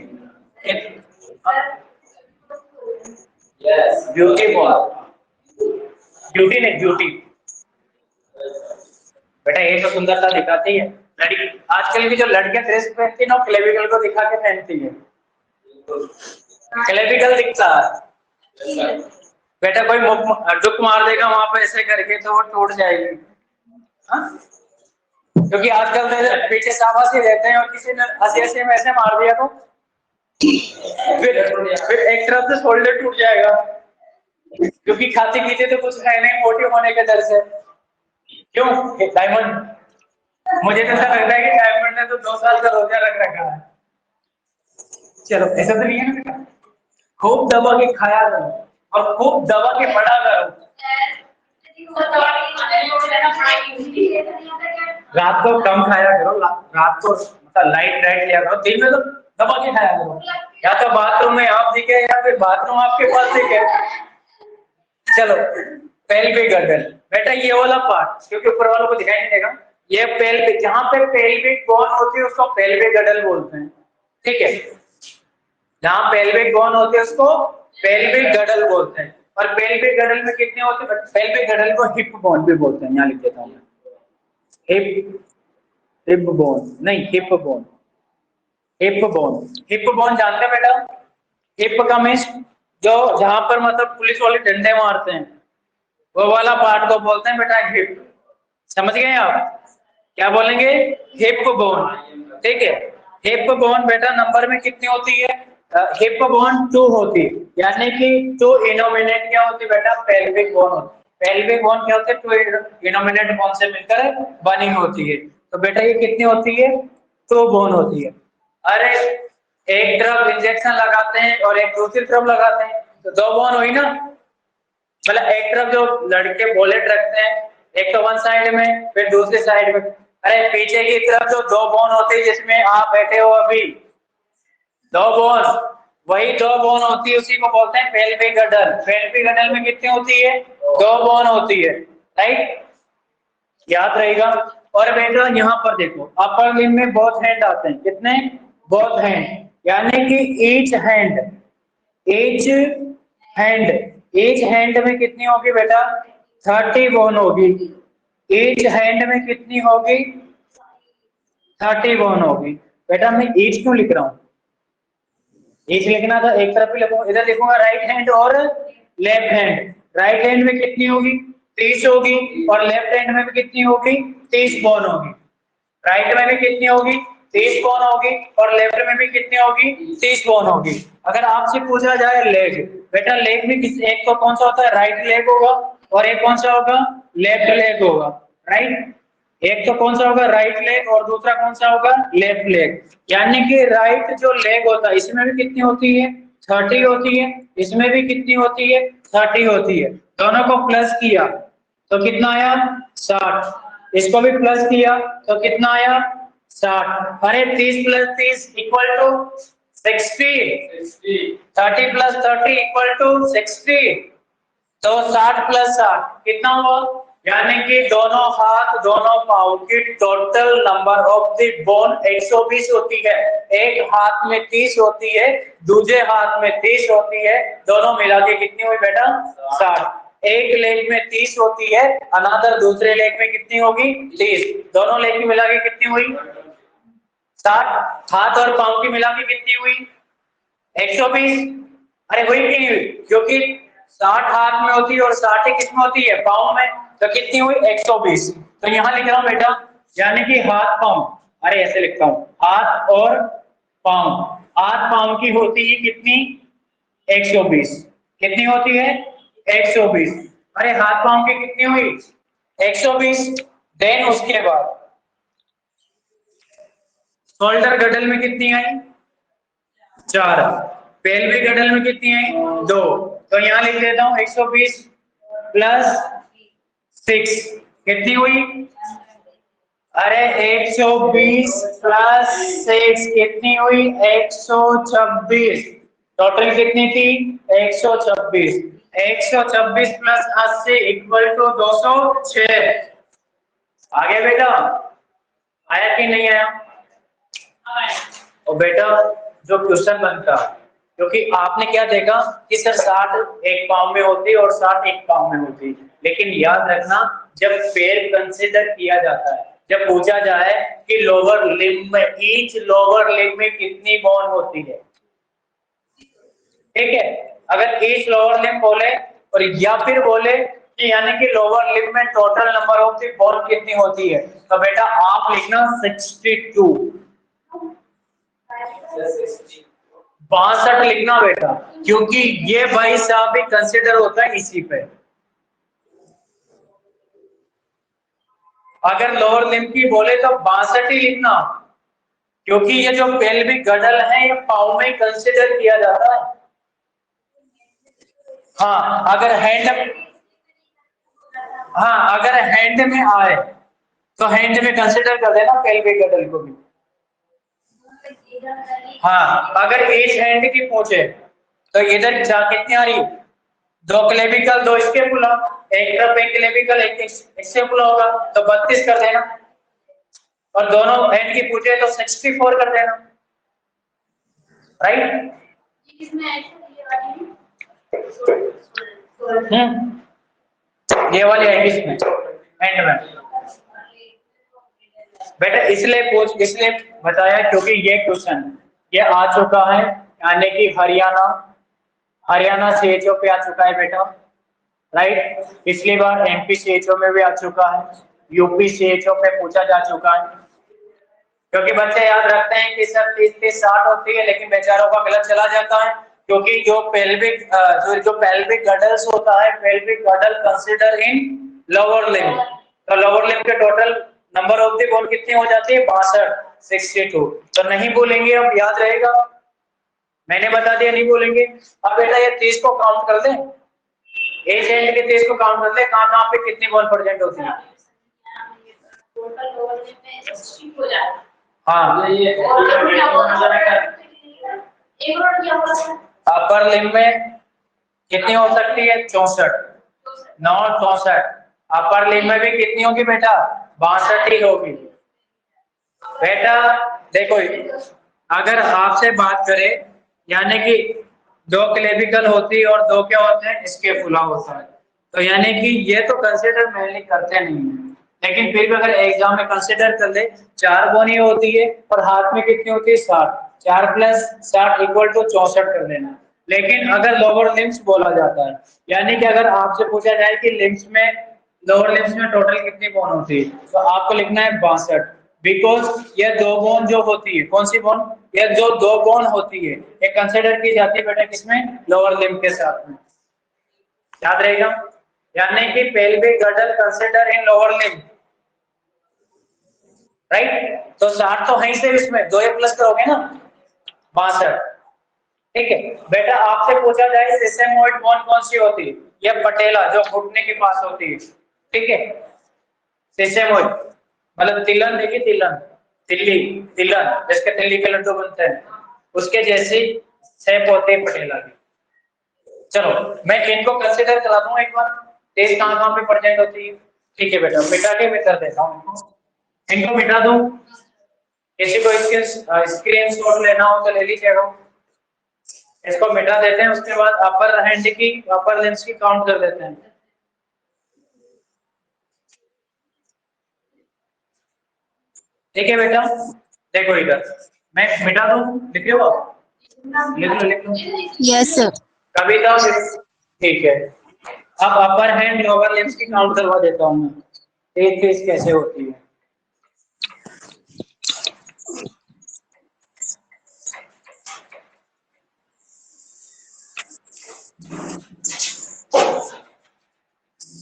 यस, ब्यूटी बोन, ब्यूटी नहीं, ब्यूटी बेटा, ये तो सुंदरता दिखाती है। लड़की आजकल की जो लड़कियां ड्रेस पहनती है ना, क्लेविकल को दिखा के पहनती है, क्लेविकल दिखता है बेटा। कोई डुक मार देगा वहां पे ऐसे करके तो वो टूट जाएगी, हाँ? क्योंकि आजकल तो पीछे शाबाशी रहते हैं, और किसी ने हंसी हंसी में ऐसे मार दिया तो फिर एक तरफ से शोल्डर टूट जाएगा, क्योंकि खाते पीते तो कुछ है नहीं, मोटी होने के डर से। क्यों? डायमंड, मुझे तो ऐसा लगता है कि डायमंड ने तो 2 साल का रोजा रख रखा है। चलो, ऐसा तो नहीं है ना बेटा? खूब दबा के खाया करो और खूब दबा के पढ़ा करो। रात को कम खाया करो, रात को मतलब लाइट डाइट लिया करो, दिन में तो दबा के खाया करो। या तो बाथरूम में आप दिखे या फिर बाथरूम आपके पास दिखे। चलो, पेल्विक गडल बेटा, ये वाला पार्ट क्योंकि ऊपर वालों को दिखाई नहीं देगा, ये पेल्विक, जहां पे पेल्विक बोन होती है उसको पेल्विक गडल बोलते हैं। ठीक है, जहां पेल्विक बोन होती है उसको पेल्विक गडल बोलते हैं। और पेल्विक गडल में कितने होते हैं? पेल्विक गडल को हिप बोन भी बोलते हैं, यहाँ लिख देता हूं मैं, हिप बोन नहीं, hip bone, hip bone. Hip bone जानते हैं बेटा? हिप का मीन्स जो जहां पर मतलब पुलिस वाले डंडे मारते हैं, वो वाला पार्ट को बोलते हैं बेटा हिप। समझ गए आप? क्या बोलेंगे? Hip bone. ठीक है, हिप बोन बेटा नंबर में कितनी होती है? हिप बोन 2 होती है, यानी कि 2 इनोमिनेट क्या होती है बेटा? पेल्विक बोन होती है। पेल्विक बोन क्या होती है? 2 इनोमिनेट बोन से मिलकर बनी होती है। तो बेटा ये कितनी होती है? 2 बोन होती है। अरे एक तरफ इंजेक्शन लगाते हैं और एक दूसरी तरफ लगाते हैं, तो 2 बोन हुई ना। मतलब एक तरफ जो लड़के बोलेट रखते हैं, एक तो वन साइड में, फिर दूसरी साइड में। अरे पीछे की तरफ जो 2 बोन होती है जिसमें आप बैठे हो अभी, 2 बोन, वही 2 बोन होती है, उसी को बोलते हैं पेल्विक गडल। पेल्विक गडल में कितनी होती है? 2 बोन होती है, राइट, याद रहेगा। और बेटा यहाँ पर देखो, अपर लिम्ब में बोथ हैंड आते हैं, कितने? बोथ हैंड, यानी कि each hand, each hand, each hand में कितनी होगी बेटा? 30 बोन होगी। ईच हैंड में कितनी होगी? 30 बोन होगी। बेटा मैं ईच क्यों लिख रहा हूँ? ईच लिखना तो एक तरफ ही लिखूंगा, इधर लिखूंगा राइट हैंड और लेफ्ट हैंड। राइट हैंड में कितनी होगी 30 होगी, और लेफ्ट हैंड में भी कितनी होगी 30 बॉन होगी। राइट में भी कितनी होगी 30 बॉन होगी, और लेफ्ट में भी कितनी होगी 30 बॉन होगी। अगर आपसे पूछा जाए लेग, बेटा लेग में किस एक तो कौन सा होता है राइट लेग होगा, और एक कौन सा होगा लेफ्ट लेग होगा, राइट। एक तो कौन सा होगा राइट लेग और दूसरा कौन सा होगा लेफ्ट लेग। यानी कि राइट जो लेग होता है इसमें भी कितनी होती है 30 होती है, इसमें भी कितनी होती है 30 होती है। दोनों को प्लस किया तो कितना आया 60, इसको भी प्लस किया तो कितना आया 60। अरे 30 plus 30 equal to 60, 30 plus 30 equal to 60, तो 60 प्लस 60 कितना हुआ, यानी कि दोनों हाथ दोनों पाँव की total number of the bone 120 होती है। एक हाथ में 30 होती है, दूसरे हाथ में 30 होती है, दोनों मिला के कितनी हुई बेटा 60। एक लेग में 30 होती है, अनदर दूसरे लेग में कितनी होगी 30, दोनों लेग की मिला के कितनी हुई 60। हाथ और पाँव की मिला के कितनी हुई 120। अरे हुई कि नहीं हुई, क्योंकि 60 हाथ में होती है और 60 किसमें होती है पाँव में, तो कितनी हुई 120। तो यहां लिख रहा हूं बेटा, यानी कि हाथ पाँव, अरे ऐसे लिखता हूं हाथ और पाँव, हाथ पाँव की होती है कितनी 120, कितनी होती है 120। अरे हाथ पाँव की कितनी हुई 120। देन उसके बाद शोल्डर गडल में कितनी आई 4, पेल्विक गडल में कितनी आई 2, तो यहां लिख देता हूं 120 प्लस 6 कितनी हुई, अरे 120 प्लस 6 कितनी हुई 126। टोटल कितनी थी 126, 126 प्लस 80 इक्वल टू 206। आगे बेटा आया कि नहीं आया। और बेटा जो क्वेश्चन बनता, क्योंकि आपने क्या देखा कि सर 60 एक पाँव में होती और 60 एक पाँव में होती, लेकिन याद रखना जब पैर कंसीडर किया जाता है, जब पूछा जाए कि लोअर लिम्ब में ईच लोअर लिम्ब में कितनी बोन होती है, ठीक है। अगर ईच लोअर लिम्ब बोले और या फिर बोले कि यानी कि लोअर लिम्ब में total number of the bone कितनी होती है, तो बेटा आप लिखना 62, 62 लिखना बेटा, क्योंकि ये भाई साहब भी कंसिडर होता है इसी पे। अगर लोअर लिम्ब की बोले तो 62 ही लिखना, क्योंकि ये जो पेल्विक गडल है ये पाँव में कंसिडर किया जाता है। हाँ अगर हैंड में आए तो हैंड में कंसिडर कर देना पेल्विक गडल को भी। हाँ अगर ईच हैंड की पूछे तो इधर कितनी आ रही 2 क्लेविकल 2 स्केपुला, एक तरफ एक क्लेविकल एक स्केपुला होगा तो 32 कर देना, और दोनों हैंड की पूछे तो 64 कर देना, राइट। ये वाली है इसमें हैंड में बेटा, इसलिए बताया क्योंकि ये क्वेश्चन ये आ चुका है, यानी कि हरियाणा CHO पे आ चुका है बेटा, राइट। पिछली बार MP CHO में भी आ चुका है, UP CHO पे पूछा जा चुका है। क्योंकि बच्चे याद रखते हैं कि सर 30-30 60 होती है, लेकिन बेचारों का गलत चला जाता है, क्योंकि जो पेल्विक गडल्स होता है, पेल्विक गडल कंसीडर इन लोअर लिम्ब, तो लोअर लिम्ब के total number of the bone कितनी हो जाती है 62, 62। तो नहीं बोलेंगे, अब याद रहेगा, मैंने बता दिया नहीं बोलेंगे। अब बेटा ये 30 को काउंट कर दें, एज एंड के 30 को काउंट कर ले, कहां पे कितनी बोन प्रेजेंट होती है। हाँ अपर लिम्ब में कितनी हो सकती है 64, 9 64। अपर लिम्ब में भी कितनी होगी बेटा 62 ही होगी। बेटा देखो अगर आपसे बात करें, यानी कि 2 क्लेविकल होती है और 2 क्या होते हैं स्केपुला होता है, तो यानी कि ये तो कंसीडर मेनली करते नहीं है, लेकिन फिर भी अगर एग्जाम में कंसीडर कर ले 4 बोन ही होती है और हाथ में कितनी होती है 60, 4 प्लस 60 इक्वल टू 64 कर देना। लेकिन अगर लोअर लिम्स बोला जाता है, यानी कि अगर आपसे पूछा जाए कि लिम्स में, लोअर लिम्स में टोटल कितनी बोन होती है, तो आपको लिखना है 62, बिकॉज ये दो बोन जो होती है, कौन सी बोन, ये जो दो बोन होती है ये कंसिडर की जाती है बेटा किसमें, लोअर लिम्ब के साथ में, याद रहेगा। यानी कि pelvic girdle consider in lower limb, right. तो 60 तो है से इसमें 2 प्लस करोगे ना 62, ठीक है बेटा। आपसे पूछा जाए सेसेमोइड बोन कौन सी होती है, ये पटेला जो घुटने के पास होती है, ठीक है। सेसेमोइड मतलब तिलन, देखिए तिलन, तिल्ली, तिलन जिसके तिल्ली के लड्डू बनते हैं, उसके जैसी शेप होती है पटेला की। चलो मैं इनको कंसीडर करा दूंगा एक बार, तेज कहां पे प्रेजेंट होती है, ठीक है बेटा। मिटा के मैं कर देता हूं इनको मिटा दूं। किसी को इसके स्क्रीन शॉट लेना हो तो ले लीजिएगा, इसको मिटा देते हैं। उसके बाद अपर हैंड की, अपर लिम्स की काउंट कर देते हैं। ठीक है बेटा, देखो इधर मैं मिटा दूं, लिख लो आप, लिख लो। Yes sir. कविता, ठीक है। अब अपर हैंड लोअर लिम्स की काउंट करवा देता हूं मैं, तेज तेज कैसे होती है।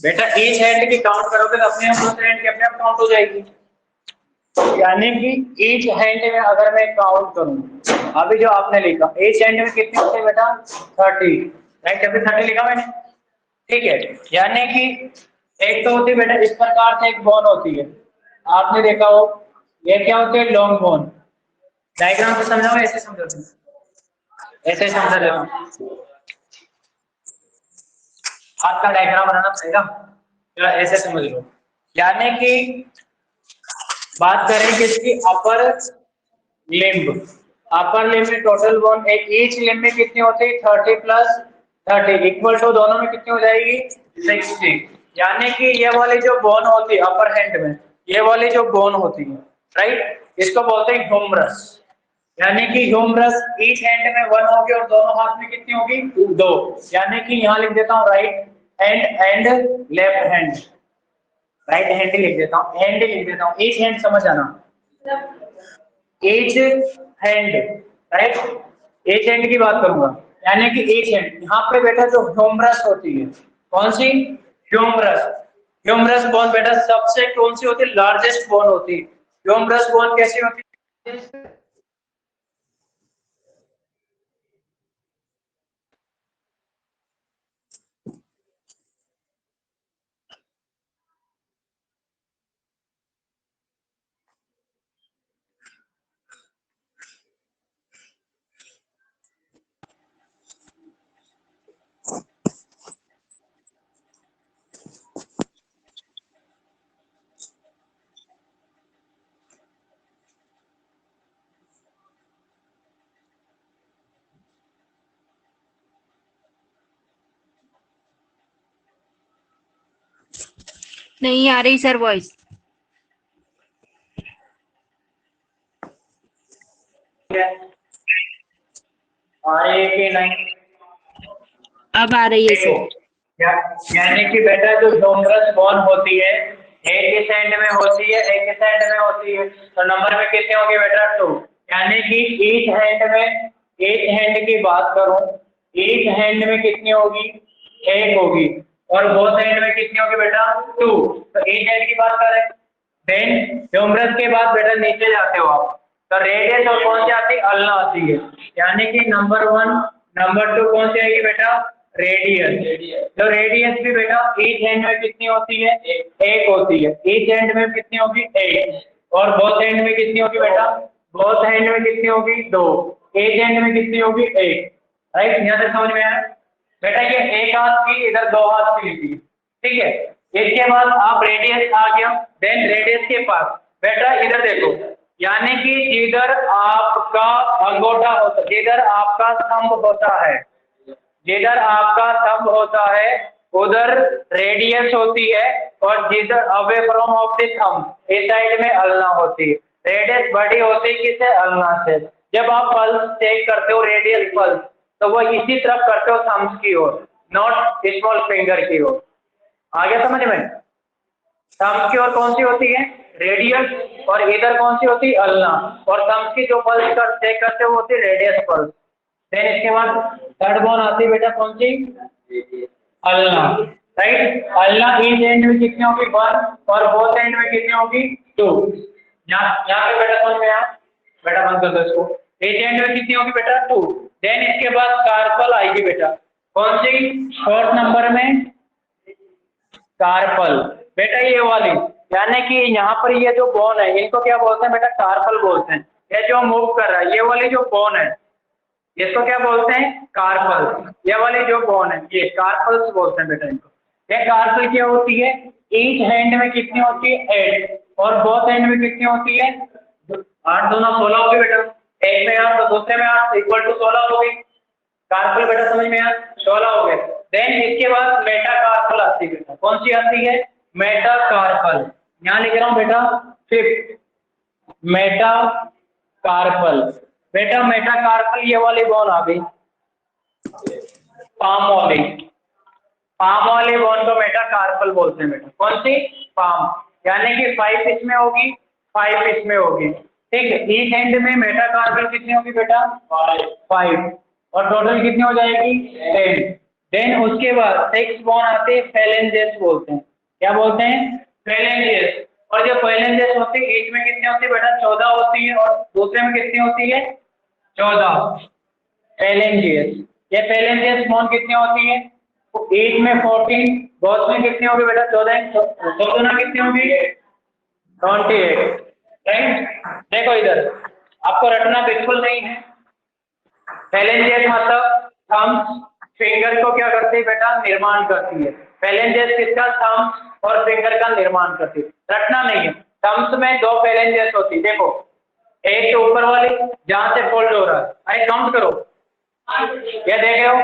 बेटा ईच हैंड की काउंट करोगे तो अपने आप दूसरे हैंड की अपने आप काउंट हो जाएगी। यानी कि ईच हैंड में अगर मैं काउंट करूं, अभी जो आपने लिखा ईच हैंड में कितने होते हैं बेटा 30, राइट। अभी 30 लिखा मैंने, ठीक है। यानी कि एक तो होती है बेटा इस प्रकार से एक बोन होती है, आपने देखा हो, ये क्या होती है लॉन्ग बोन। डायग्राम से समझाओ, ऐसे समझो, ऐसे समझा देता हूं, हाथ का डायग्राम बनाना पड़ेगा, ऐसे समझ लो। यानी कि बात करें किसकी, अपर लिम्ब, अपर लिम्ब में टोटल बोन एक ईच लिम्ब में कितनी होती है 30 प्लस 30 इक्वल टू दोनों में कितनी हो जाएगी 60। यानी कि ये वाली जो बोन होती है अपर हैंड में, ये वाली जो बोन होती है, राइट, इसको बोलते हैं ह्यूमरस। यानी कि ह्यूमरस ईच हैंड में 1 होगी और दोनों हाथ में कितनी होगी 2। यानी कि यहाँ लिख देता हूँ right hand and left hand, right hand लिख देता हूँ, हैंड लिख देता हूँ, ईच हैंड समझ आना, each hand, right, each hand की बात करूंगा। यानी कि ईच हैंड, यहाँ पे बेटा जो ह्यूमरस होती है, कौन सी, ह्यूमरस, ह्यूमरस बोन बेटा सबसे कौन सी होती है, लार्जेस्ट बोन होती है। ह्यूमरस बोन कैसी होती है, नहीं आ रही सर वॉइस। आ रही है कि नहीं, अब आ रही है सर। यानी कि बेटा जो ह्यूमरस बोन होती है एक इस एंड में होती है, एक इस एंड में होती है, तो नंबर में कितने होंगे बेटा 2। यानी कि ईच हैंड में, एक हैंड की बात करूं, ईच हैंड में कितनी होगी 1 होगी और बोथ हैंड में कितनी होगी बेटा 2। तो ईच हैंड की बात करें, देन ह्यूमरस के बाद बेटा नीचे जाते हो आप, तो रेडियस और कौन सी आती है, अल्ना आती है। यानी कि नंबर 1 नंबर 2 कौन सी आएगी बेटा, रेडियस। तो रेडियस भी बेटा ईच हैंड में कितनी होती है 1 होती है, ईच हैंड में कितनी होगी 1 और बोथ हैंड में कितनी होगी बेटा, बोथ हैंड में कितनी होगी 2, ईच हैंड में कितनी होगी 1, राइट। यहाँ तक समझ में आया बेटा, ये एक हाथ की, इधर 2 हाथ की लिखी, ठीक है। इसके बाद आप रेडियस आ गया, देन रेडियस के पास बेटा इधर देखो, यानी कि जिधर आपका अंगूठा होता, जिधर आपका थंब होता है, जिधर आपका थंब होता है उधर रेडियस होती है और जिधर away from of the thumb इस साइड में अल्ना होती है। रेडियस बड़ी होती है किससे, अल्ना से। जब आप पल्स चेक करते हो रेडियल पल्स, तो वो इसी तरफ करते हो थम्स की ओर, नॉट स्मॉल फिंगर की ओर। आ गया समझ में? थम्स की ओर कौन सी होती है? रेडियस, और इधर कौन सी होती है? अल्ना। और थम्स की जो पल्स कर चेक करते हो वो होती है रेडियस पल्स। देन इसके बाद थर्ड बोन आती है बेटा कौन सी? Ulna, right. Ulna each end में कितनी होगी? 1, और बोथ एंड में कितनी होगी? 2। यहाँ पे बेटा समझ में आया? बेटा बंद कर दो इसको। ईच एंड में कितनी होगी बेटा? 2। देन इसके बाद कार्पल आएगी बेटा, कौन सी? 4th नंबर में कार्पल, बेटा ये वाली, यानी कि यहाँ पर ये जो बोन है इनको क्या बोलते हैं बेटा? कार्पल बोलते हैं। ये जो मूव कर रहा है ये वाली जो बोन है इसको क्या बोलते हैं? कार्पल। ये वाली जो बोन है ये कार्पल्स बोलते हैं बेटा इनको। ये कार्पल क्या होती है? ईच हैंड में कितनी होती है? 8, और बोथ हैंड में कितनी होती है? 8 दूना 16 होगी बेटा, एक में 8 तो दूसरे में 8 इक्वल टू 16 होगी। कार्पल बेटा समझ में आया? 16 हो गए। देन इसके बाद मेटा कार्पल आती है बेटा, कौन सी आती है? Metacarpal. यहाँ लिख रहा हूँ बेटा 5th मेटा कार्पल। बेटा मेटा कार्पल ये वाली बोन आ गई, पाम वाली। पाम वाली बोन को मेटा कार्पल बोलते हैं बेटा, कौन सी? पाम, यानी कि 5 इसमें होगी, 5 इसमें होगी, ठीक है। ईच हैंड में मेटा कार्पल कितनी होगी बेटा? 5, और टोटल कितनी हो जाएगी? 10। देन उसके बाद 6 बोन आते हैं, फेलेंजेस बोलते हैं। क्या बोलते हैं? फेलेंजेस। और जो फेलेंजेस होती है एक में कितनी होती है बेटा? 14 होती है, और दूसरे में कितनी होती है? 14 फेलेंजेस। ये फेलेंजेस बोन कितनी होती है? तो एक में 14, बोथ में कितनी होगी बेटा? 14, 14 कितनी होगी? 28, राइट। देखो इधर आपको रटना बिल्कुल नहीं है। फेलेंजेस मतलब थम्स फिंगर को क्या करती है बेटा? निर्माण करती है। फेलेंजेस किसका? थम्स और फिंगर का निर्माण करती है। रटना नहीं है। थम्स में 2 फेलेंजेस होती है, देखो एक तो ऊपर वाली जहां से फोल्ड हो रहा है, अरे काउंट करो, ये देख रहे हो,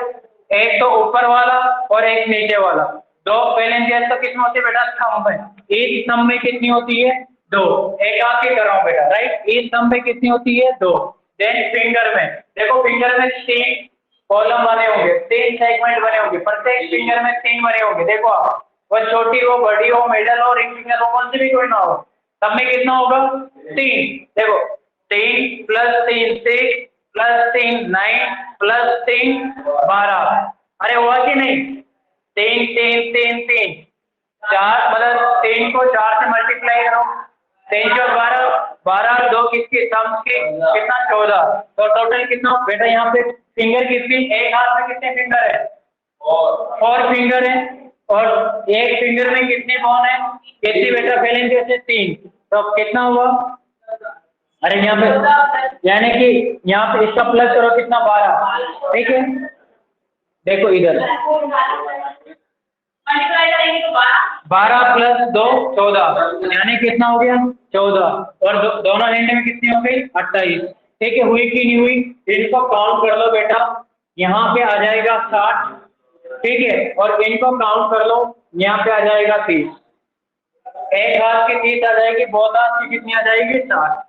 एक तो ऊपर वाला और एक नीचे वाला। 2 फेलेंजेस तो किसमें होती है बेटा? थंब में। एक थंब में कितनी होती है? 2। एक आपकी कर रहा हूं बेटा, राइट। एक थंब में कितनी होती है? 2। देन फिंगर में देखो, फिंगर में 3 कॉलम बने होंगे, 3 सेगमेंट बने होंगे, प्रत्येक फिंगर में 3 बने होंगे। देखो आप, वो छोटी हो, बड़ी हो, मिडल हो, रिंग फिंगर हो, कौन सी भी कोई ना हो, सब में कितना होगा? 3। देखो 3 + 3 6 + 3 9 + 3 12। अरे हुआ कि नहीं? 3 3 3 3 4, मतलब 3 को 4 से मल्टीप्लाई करो, 3 × 12 12 और 2 किसकी? थम्स की, कितना? 14। तो टोटल कितना बेटा? यहाँ पे फिंगर कितनी? एक हाथ में कितने फिंगर है? 4 फिंगर है, और एक फिंगर में कितने बोन है? कितनी बेटा? फेलेंजेस से 3, तो कितना हुआ? अरे यहाँ पे यानी कि यहाँ पे इसका प्लस करो, कितना? 12, ठीक है। देखो इधर 12 + 2 14, यानी कितना हो गया? 14, और दोनों हैंड में कितनी हो गई? 28, ठीक है। हुई कि नहीं हुई? इनको काउंट कर लो बेटा, यहाँ पे आ जाएगा 60, ठीक है, और इनको काउंट कर लो, यहाँ पे आ जाएगा 30। एक हाथ की 30 आ जाएगी, बहुत हाथ की कितनी आ जाएगी? 60।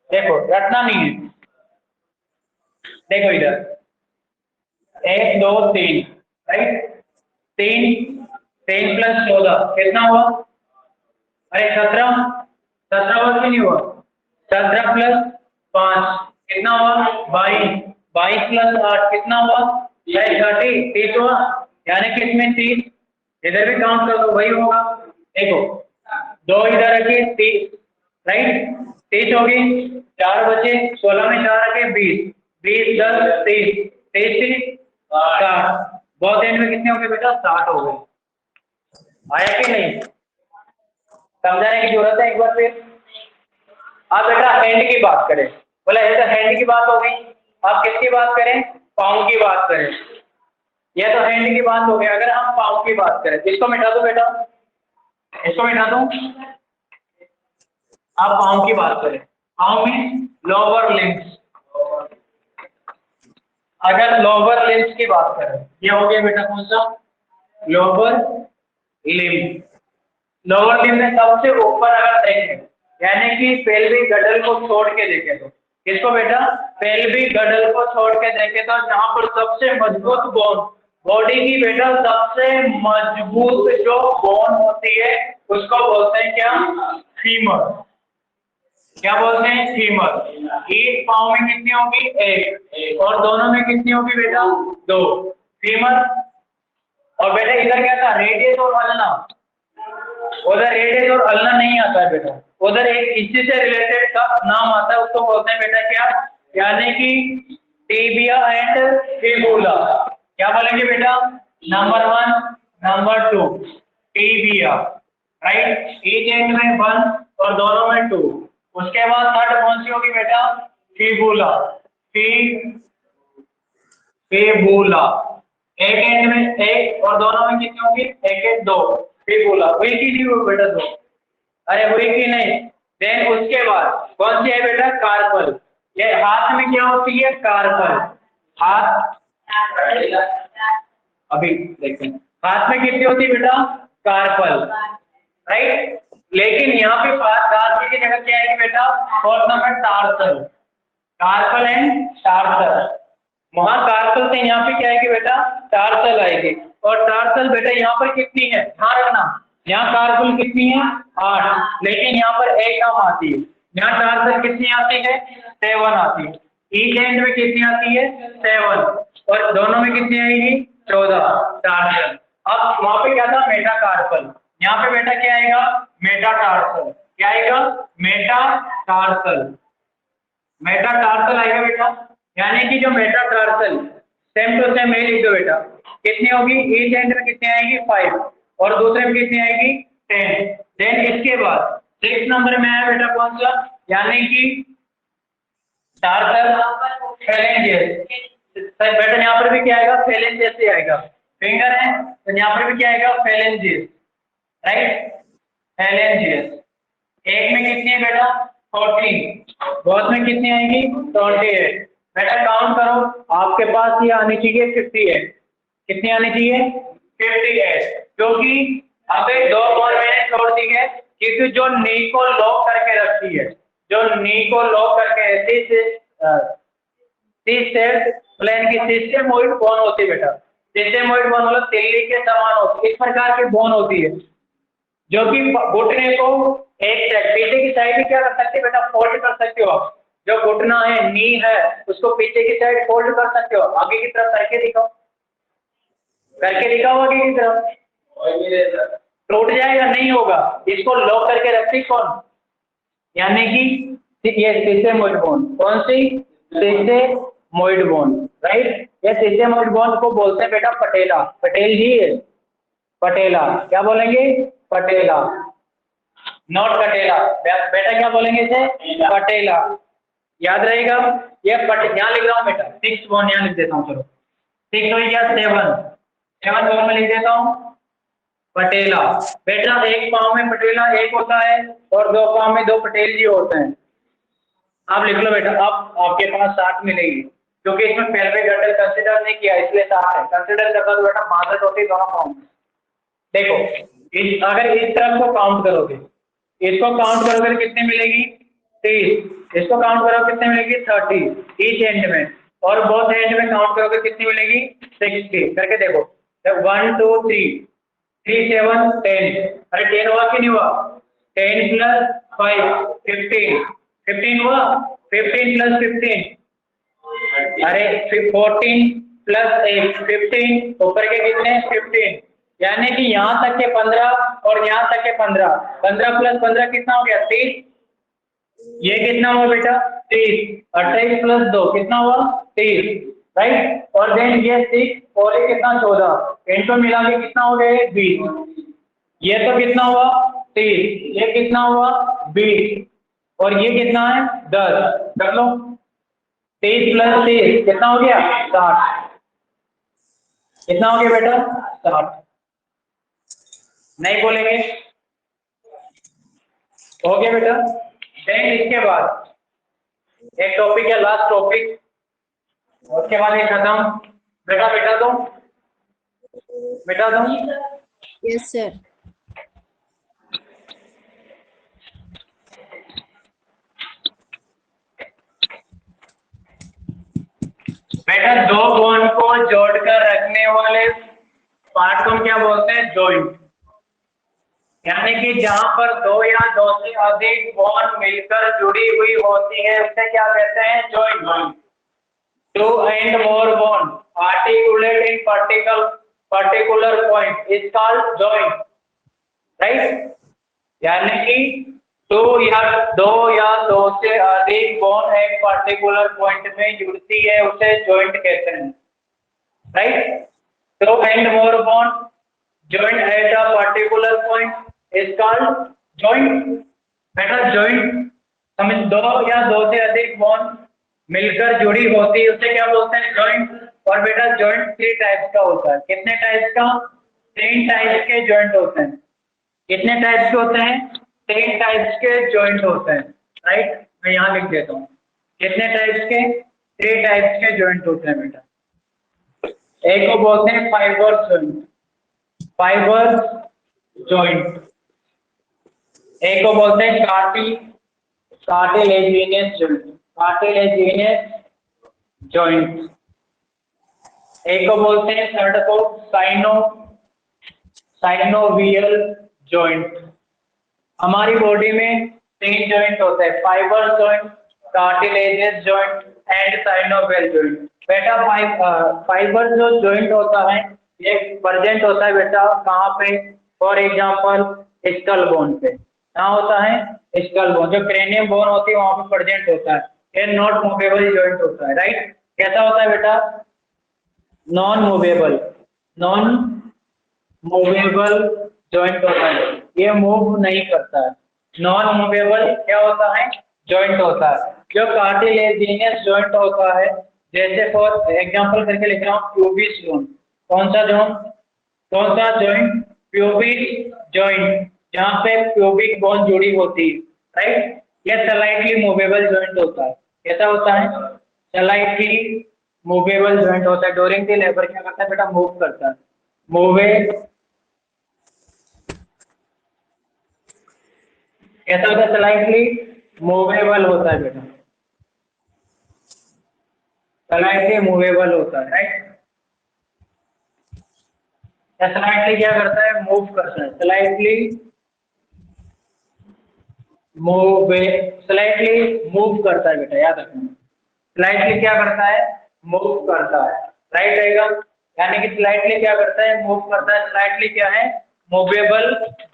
देखो रटना नहीं है, देखो इधर 1 2 3, राइट। 3 + 14 कितना हुआ? अरे 17 हुआ कि नहीं हुआ? 17 + 5 कितना हुआ? 22 + 8 कितना हुआ? 30 30 हुआ, यानी कि इसमें 30, इधर भी काउंट कर दो, वही होगा। देखो 2 इधर रखिए, 30, राइट, 30 हो गई, 4 बचे, 16 में 4 रखे, 20 20 + 10 30 30 60, बहुत एंड में कितने हो गए बेटा? 60 हो गए। आया कि नहीं? समझाने की जरूरत है एक बार फिर। अब बेटा हैंड की बात करें, बोला ये तो हैंड की बात हो गई, अब किसकी बात करें? पाँव की बात करें। ये तो हैंड की बात हो गई, अगर हम पाँव की बात करें, इसको मिटा दो बेटा, इसको मिटा दो। आप पाँव की बात करें, पाँव में लोअर लिम्स, अगर लोअर लिम्स की बात करें, ये हो गया बेटा कौन सा? Lower limb. लोअर लिम्ब में सबसे ऊपर अगर देखें, यानी कि पेल्विक गडल को छोड़ के देखें, तो किसको बेटा? पेल्विक गडल को छोड़ के देखे तो जहां पर सबसे मजबूत बोन, बॉडी की बेटा सबसे मजबूत जो बोन होती है उसको बोलते हैं क्या? फीमर। क्या बोलते हैं? फीमर। एक पाँव में कितनी होगी? एक। और दोनों में कितनी होगी बेटा? दो। फीमर। और बेटा इधर क्या था? रेडियस और अल्ना। उधर रेडियस और अल्ना नहीं आता है बेटा, उधर एक इसी से रिलेटेड का नाम आता है, उसको बोलते हैं बेटा क्या? यानी कि टिबिया एंड फिबुला। क्या बोलेंगे बेटा? Number 1, number 2 tibia, right? Each end में 1 और दोनों में 2। उसके बाद थर्ड कौन सी होगी बेटा? फिबुला। फिबुला। एक एंड में एक और दोनों में कितनी होगी? एक एक 2। फिबुला हुई कि नहीं हुई बेटा? 2। अरे हुई कि नहीं? देन उसके बाद कौन सी है बेटा? कार्पल। ये हाथ में क्या होती है? कार्पल। हाथ अभी देखते हैं हाथ में कितनी होती है बेटा? Carpal, right? लेकिन यहाँ पे कार्पल की जगह क्या है बेटा? Fourth number tarsal. Carpal and tarsal. वहां टार्सल से यहाँ पे क्या आएगी बेटा? टार्सल आएगी। और टार्सल बेटा यहाँ पर कितनी है? ध्यान रखना, यहाँ कार्पल कितनी है? 8, लेकिन यहाँ पर एक कम आती है। यहाँ टार्सल कितनी आती है? 7 आती है। ईच एंड में कितनी आती है? 7। और दोनों में कितनी आएगी? 14 टार्सल। अब वहां पे क्या था? मेटाकार्पल। यहाँ पे बेटा क्या आएगा? मेटाटार्सल। क्या आएगा? मेटाटार्सल। मेटाटार्सल आएगा बेटा। यानी कि जो मेटाटार्सल सेम टू सेम लिख दो बेटा। कितनी होगी? ईच एंड में कितनी आएगी? 5 और दूसरे में कितनी आएगी? 10। देन इसके बाद 6 नंबर में आया बेटा कौन सा? यानी कि टार्सल फेलेंजियस। बेटा यहाँ पर भी क्या आएगा? फेलेंजियस ही आएगा। फिंगर है तो यहाँ पर भी क्या आएगा? फेलेंजियस, राइट? फेलेंजियस। एक में कितनी है बेटा? 14। बहुत में कितनी आएगी? 28। बेटा काउंट करो, आपके पास ये आनी चाहिए 58। कितनी आनी चाहिए? 58। क्योंकि अबे 2 बॉल मैंने छोड़ दी है, क्योंकि जो नी को लॉक करके रखती है, जो नी को लॉक करके प्लेन की सिस्टेमोइड बोन होती है बेटा। सिस्टेमोइड बोन मतलब तिल्ली के समान होती है, इस प्रकार की बोन होती है जो कि घुटने को एक साइड पीछे की साइड भी क्या कर सकते हैं बेटा? फोल्ड कर सकते हो आप। जो घुटना है, नी है, उसको पीछे की साइड फोल्ड कर सकते हो। आगे की तरफ करके दिखाओ, करके दिखाओ आगे की तरफ। टूट जाएगा? नहीं होगा। इसको लॉक करके रखती कौन? यानी कि ये सिस्टेमोइड बोन। कौन सी? सिस्टेमोइड बोन, राइट? ये सिस्टेमोइड बोन को बोलते हैं बेटा पटेला। पटेल जी है, पटेला। क्या बोलेंगे? पटेला, नॉट कटेला। बेटा क्या बोलेंगे इसे? पटेला। याद रहेगा? ये यहाँ लिख रहा हूँ बेटा 6 बोन, यहाँ लिख देता हूँ। चलो 6 हो गया, 7 बोन में लिख देता हूँ पटेला। बेटा एक पाँव में पटेला एक होता है और 2 पाँव में 2 पटेल जी होते हैं। आप लिख लो बेटा। अब आपके पास 60 मिलेगी, क्योंकि इसमें पेल्विक गडल कंसिडर नहीं किया इसलिए 60 है। कंसिडर करता तो बेटा 62 होती दोनों पाँव में। देखो अगर इस तरफ को काउंट करोगे, इसको काउंट करोगे कितनी मिलेगी? 30। इसको काउंट करोगे कितनी मिलेगी? 30 ईच एंड में। और बोथ एंड में काउंट करोगे कितनी मिलेगी? 60। करके देखो 1 2 3 3 7 10। अरे 10 हुआ कि नहीं हुआ? 10 + 5 15। 15 हुआ? 15 + 15 अरे 14 + 8 15। ऊपर के कितने? 15। यानी कि यहाँ तक के 15 और यहाँ तक के 15। 15 + 15 कितना हो गया? 30। ये कितना हुआ बेटा? 30। 28 + 2 कितना हुआ? 30, राइट? और देन ये 6 और ये कितना? 14। इनको मिला के कितना हो गया? 20। ये तो कितना हुआ? 30। ये कितना हुआ? 20। और ये कितना है? 10। कर लो 30 + 30 कितना हो गया? 60। कितना हो गया बेटा? 60। नहीं बोलेंगे? हो गया बेटा। देन इसके बाद एक टॉपिक है, लास्ट टॉपिक, उसके बाद ये खत्म। बेटा बेटा दो, बेटा दो। Yes sir. बेटा दो बोन को जोड़कर रखने वाले पार्ट को हम क्या बोलते हैं? जॉइंट। यानी कि जहां पर दो या दो से अधिक बोन मिलकर जुड़ी हुई होती है उसे क्या कहते हैं? Joint. Two and more bone articulate in particular point is called joint, right? यानी कि दो या दो से अधिक बोन एक पर्टिकुलर पॉइंट में जुड़ती है उसे जॉइंट कहते हैं, right? Two and more bone joined at a particular point is called joint। बेटा जॉइंट समझ, दो या दो से अधिक बोन मिलकर जुड़ी होती है उसे क्या बोलते हैं? जॉइंट। और बेटा जॉइंट 3 टाइप्स का होता है। कितने टाइप्स का? 3 टाइप्स के जॉइंट होते हैं। कितने टाइप्स के होते हैं? 3 टाइप्स के जॉइंट होते हैं, राइट? मैं यहाँ लिख देता हूँ कितने टाइप्स के? 3 टाइप्स के जॉइंट होते हैं बेटा। एक को बोलते हैं फाइबर जॉइंट, फाइबर जॉइंट। एक को बोलते हैं कार्टिलेजिनस जॉइंट, कार्टिलेजिनस जॉइंट। एक को बोलते हैं थर्ड को साइनोवियल जॉइंट। हमारी बॉडी में 3 जॉइंट होते हैं, fibre joint, cartilaginous joint and synovial joint. बेटा फाइबर जो जॉइंट होता है ये प्रेजेंट होता है बेटा कहाँ पे? फॉर एग्जांपल स्कल बोन पे। कहाँ होता है? Skull bone. जो क्रेनियम बोन होती है वहां पे प्रेजेंट होता है। ये नॉट मूवेबल जॉइंट होता है, राइट? कैसा होता है बेटा? नॉन मूवेबल जॉइंट होता है, ये मूव नहीं करता है। नॉन मूवेबल क्या होता है? जॉइंट होता है। जो कार्टिलेजिनस जॉइंट होता है, जैसे फॉर एग्जांपल करके लिख रहा हूँ प्यूबिस जोन। कौन सा जॉइंट? प्यूबिक जॉइंट, जहाँ पे प्यूबिक बोन जुड़ी होती है, राइट? ये स्लाइटली मूवेबल जॉइंट होता है। कैसा होता है? स्लाइटली मूवेबल जॉइंट होता है। ड्यूरिंग द लेबर क्या करता है बेटा? मूव करता है। कैसा होता है? स्लाइटली मूवेबल होता है बेटा, स्लाइटली मूवेबल होता है, राइट? स्लाइटली क्या करता है? मूव करता है। स्लाइटली मूव करता है बेटा, याद रखना। स्लाइटली क्या करता है? मूव करता है, राइट रहेगा। यानी कि स्लाइटली क्या करता है? मूव करता है। स्लाइटली क्या है? मूवेबल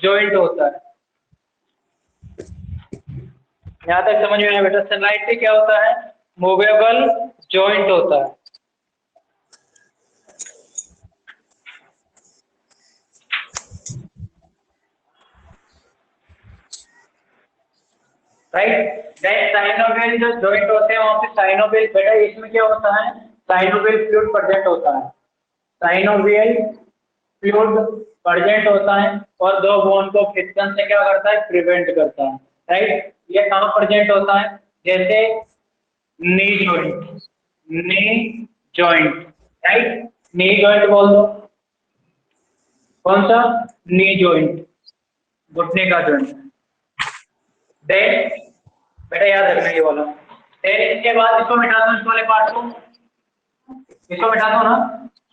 जॉइंट होता है। यहाँ तक समझ में आया बेटा? स्लाइटली क्या होता है? मूवेबल जॉइंट होता है। राइट? साइनोवियल जो जॉइंट होते हैं वहां पे साइनोवियल बेटा इसमें क्या होता है? साइनोवियल फ्लूइड प्रेजेंट होता है। साइनोवियल फ्लूइड प्रेजेंट होता है और दो बोन को फ्रिक्शन से क्या करता है? प्रिवेंट करता है, राइट? ये कहाँ प्रेजेंट होता है? जैसे knee joint, right? Knee joint बोल दो। कौन सा? नी जॉइंट, घुटने का जॉइंट। देन बेटा याद रखना ये वाला। देन इसके बाद इसको मिटा दो, इस वाले पार्ट को, इसको मिटा दो ना,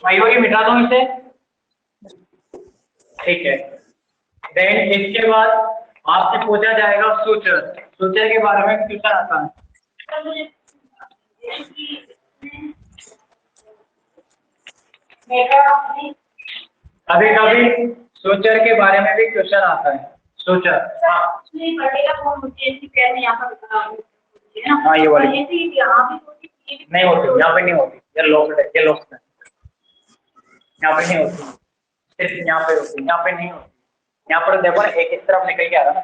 वही मिटा दो इसे, ठीक है। देन इसके बाद आपसे पूछा जाएगा सूचर के बारे में क्वेश्चन आता है। कभी कभी सूचर के बारे में भी क्वेश्चन आता है। सूचर हाँ ये वाली नहीं होती, यहाँ पे नहीं होती, ये लॉक्ड है, ये लॉक्ड है, यहाँ पे नहीं होती, सिर्फ यहाँ पे होती, यहाँ पे नहीं होती। यहाँ पर देखो ना, एक इस तरफ निकल के आ रहा है ना,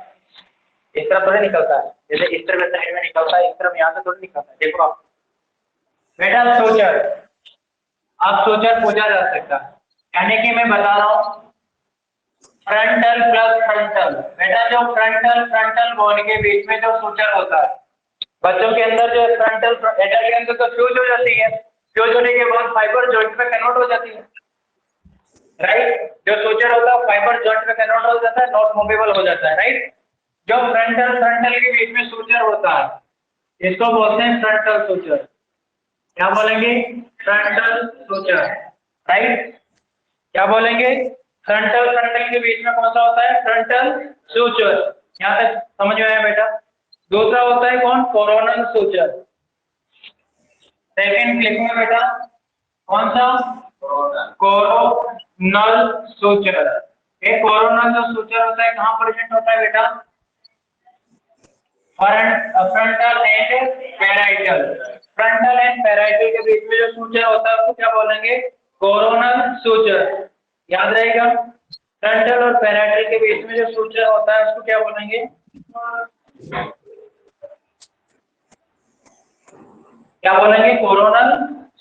इस तरफ थोड़ी निकलता है, जैसे इस तरफ साइड में निकलता है, इस तरफ यहाँ से थोड़ी निकलता है। देखो आप बेटा सूचर, अब सूचर पूछा जा सकता है, यानी कि मैं बता रहा हूँ फ्रंटल प्लस फ्रंटल। बेटा जो फ्रंटल बोन के बीच में जो सूचर होता है, बच्चों के अंदर जो फ्रंटल एडल्ट के अंदर तो फ्यूज हो जाती है, फ्यूज होने के बाद फाइबर जॉइंट में कन्वर्ट हो जाती है, राइट? जो सूचर होता है फाइबर जॉइंट में कन्वर्ट हो जाता है, नॉट मूवेबल हो जाता है, राइट? जो फ्रंटल के बीच में सूचर होता है इसको बोलते हैं फ्रंटल सूचर, क्या बोलेंगे? Frontal suture, right? क्या बोलेंगे? फ्रंटल के बीच में कौन सा होता है? Frontal suture. यहाँ तक समझ में आया बेटा? दूसरा होता है कौन? Coronal suture. सेकंड लिखूंगा बेटा, कौन सा? Coronal suture. ये कोरोनल जो सूचर होता है कहाँ प्रेजेंट होता है बेटा? Frontal and parietal. Frontal and parietal के बीच में जो सूचर होता है उसको क्या बोलेंगे? Coronal suture. याद रहेगा? फ्रंटल और पैराइटल के बीच में जो सूचर होता है उसको क्या बोलेंगे? क्या बोलेंगे? Coronal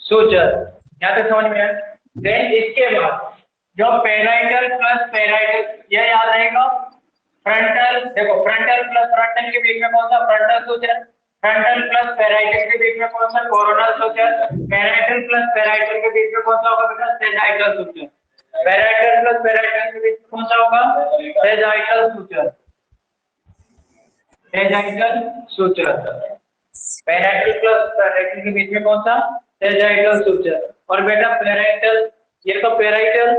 suture. यहाँ तक समझ में आया? देन इसके बाद जो पैराइटल प्लस पैराइटल, यह याद रहेगा। फ्रंटल, देखो फ्रंटल प्लस फ्रंटल के बीच में कौन सा? Frontal suture. Frontal plus parietal के बीच में कौन सा? Coronal suture. Parietal plus parietal के बीच में कौन सा होगा बेटा? Sagittal suture. Parietal plus parietal के बीच में कौन सा होगा? Sagittal suture. Sagittal suture. Parietal plus parietal के बीच में कौन सा? Sagittal suture. और बेटा पैराइटल, ये तो पैराइटल,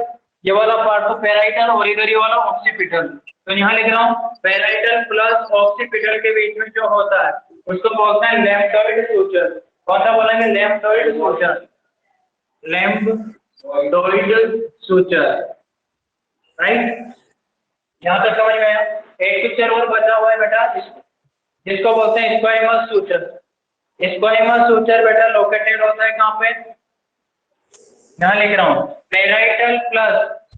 ये वाला पार्ट तो पैराइटल और इधर ये वाला ऑक्सीपिटल। तो यहाँ लिख रहा हूँ पैराइटल प्लस ऑक्सीपिटल के बीच में जो होता है उसको बोलते हैं लैम्बडॉइड सूचर। कौन सा बोलेंगे? Lambdoid suture. Lambdoid suture, right? यहाँ तक समझ में आया? एक पिक्चर और बचा हुआ है बेटा जिसको बोलते हैं स्क्वाइमस सूचर। स्क्वाइमस सूचर बेटा लोकेटेड होता है कहाँ पे? यहाँ लिख रहा हूँ पैराइटल प्लस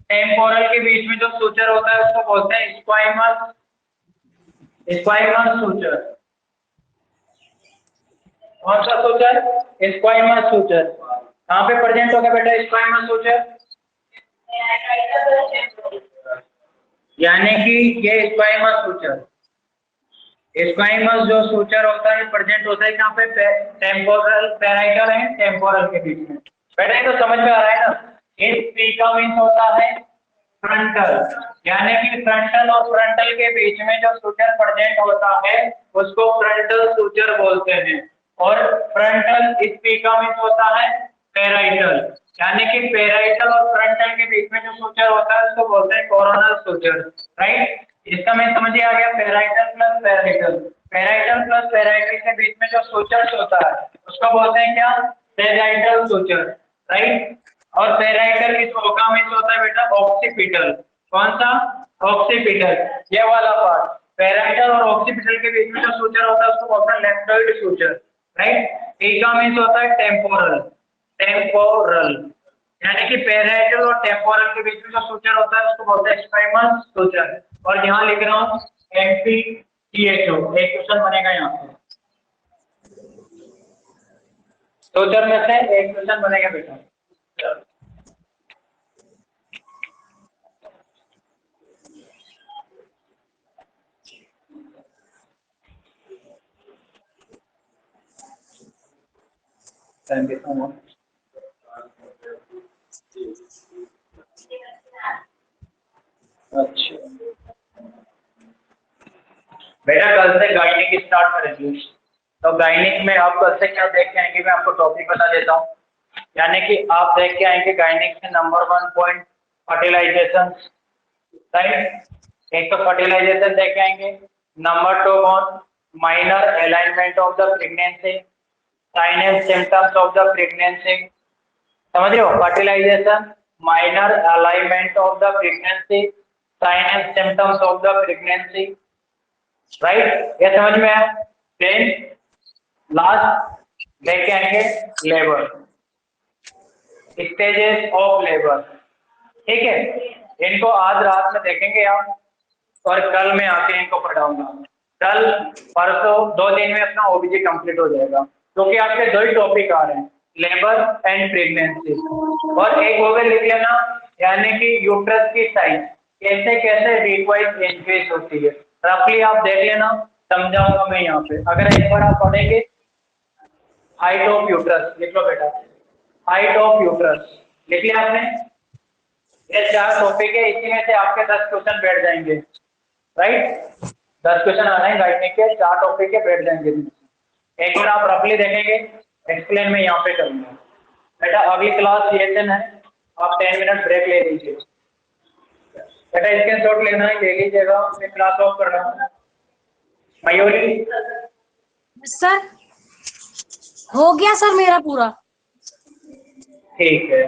टेम्पोरल के बीच में जो सूचर होता है उसको बोलते हैं स्क्वाइमस, स्क्वाइमस सूचर। कौन सा सूचर? स्क्वाइमस सूचर। कहाँ पे प्रेजेंट होगा बेटा स्क्वाइमस सूचर? यानी कि ये स्क्वाइमस सूचर, स्क्वाइमस जो सूचर होता है प्रेजेंट होता है कहाँ पे? टेम्पोरल, पैराइटल एंड टेम्पोरल के बीच में। बेटा ये तो समझ में आ रहा है ना? इस पी का मीन्स होता है फ्रंटल, यानी कि फ्रंटल और फ्रंटल के बीच में जो सूचर प्रेजेंट होता है उसको फ्रंटल सूचर बोलते हैं। और फ्रंटल इस पी का मीन्स होता है पैराइटल, यानी कि पैराइटल और फ्रंटल के बीच में जो सूचर होता है उसको बोलते हैं कोरोनल सूचर, राइट? इसका मैं समझ आ गया। Parietal plus parietal, parietal plus parietal के बीच में जो सूचर होता है उसको बोलते हैं क्या? Sagittal suture, right? और पैराइटल इस ओका में होता है बेटा ऑक्सीपिटल। कौन सा? ऑक्सीपिटल, ये वाला पार्ट। पैराइटल और ऑक्सीपिटल के बीच में जो सूचर होता है उसको बोलते हैं लैम्बडॉइड सूचर, राइट? टीका मीन्स होता है टेम्पोरल, टेम्पोरल, यानी कि पैराइटल और टेम्पोरल के बीच में जो सूचर होता है उसको बोलते हैं स्क्वाइमस सूचर। और यहाँ लिख रहा हूँ MPTHO, एक क्वेश्चन बनेगा यहाँ पे सूचर में से एक क्वेश्चन बनेगा बेटा। Thank you so much. अच्छा बेटा कल से गायनिक स्टार्ट करेंगे, तो गायनिक में आप कल से क्या देख के आएंगे मैं आपको टॉपिक बता देता हूँ। यानी कि आप देख के आएंगे गायनिक में नंबर 1 पॉइंट फर्टिलाइजेशन, राइट? एक तो फर्टिलाइजेशन देख के आएंगे। Number 2 on minor alignment of the pregnancy, sign and symptoms of the pregnancy. समझ रहे हो? Fertilisation, minor alignment of the pregnancy, sign and symptoms of the pregnancy, right? ये समझ में आया? देन लास्ट देख के आएंगे लेबर, स्टेजेस ऑफ लेबर, ठीक है? इनको आज रात में देखेंगे आप और कल मैं आके इनको पढ़ाऊंगा। कल परसों 2 दिन में अपना ओबीजी कंप्लीट हो जाएगा, क्योंकि आपके 2 ही टॉपिक आ रहे हैं, लेबर एंड प्रेगनेंसी। और एक वो भी लिख लेना, यानी कि यूट्रस की साइज कैसे कैसे वीक वाइज इंक्रीज होती है, रफली आप देख लेना, समझाऊंगा मैं यहाँ पे। अगर एक बार आप पढ़ेंगे हाइट ऑफ यूट्रस, लिख लो बेटा, हाइट ऑफ यूट्रस लिख लिया आपने? ये 4 टॉपिक है, इसी में से आपके 10 क्वेश्चन बैठ जाएंगे, राइट? 10 क्वेश्चन आ रहे हैं गाइड के, 4 टॉपिक के बैठ जाएंगे। एक बार आप रफली देखेंगे एक्सप्लेन मैं यहाँ पे करूंगा। बेटा अगली क्लास लेसन है, आप 10 मिनट ब्रेक ले लीजिए। बेटा इसके शॉट लेना है ले लीजिएगा, मैं क्लास ऑफ कर रहा हूँ। मयूरी सर हो गया सर मेरा पूरा। ठीक है।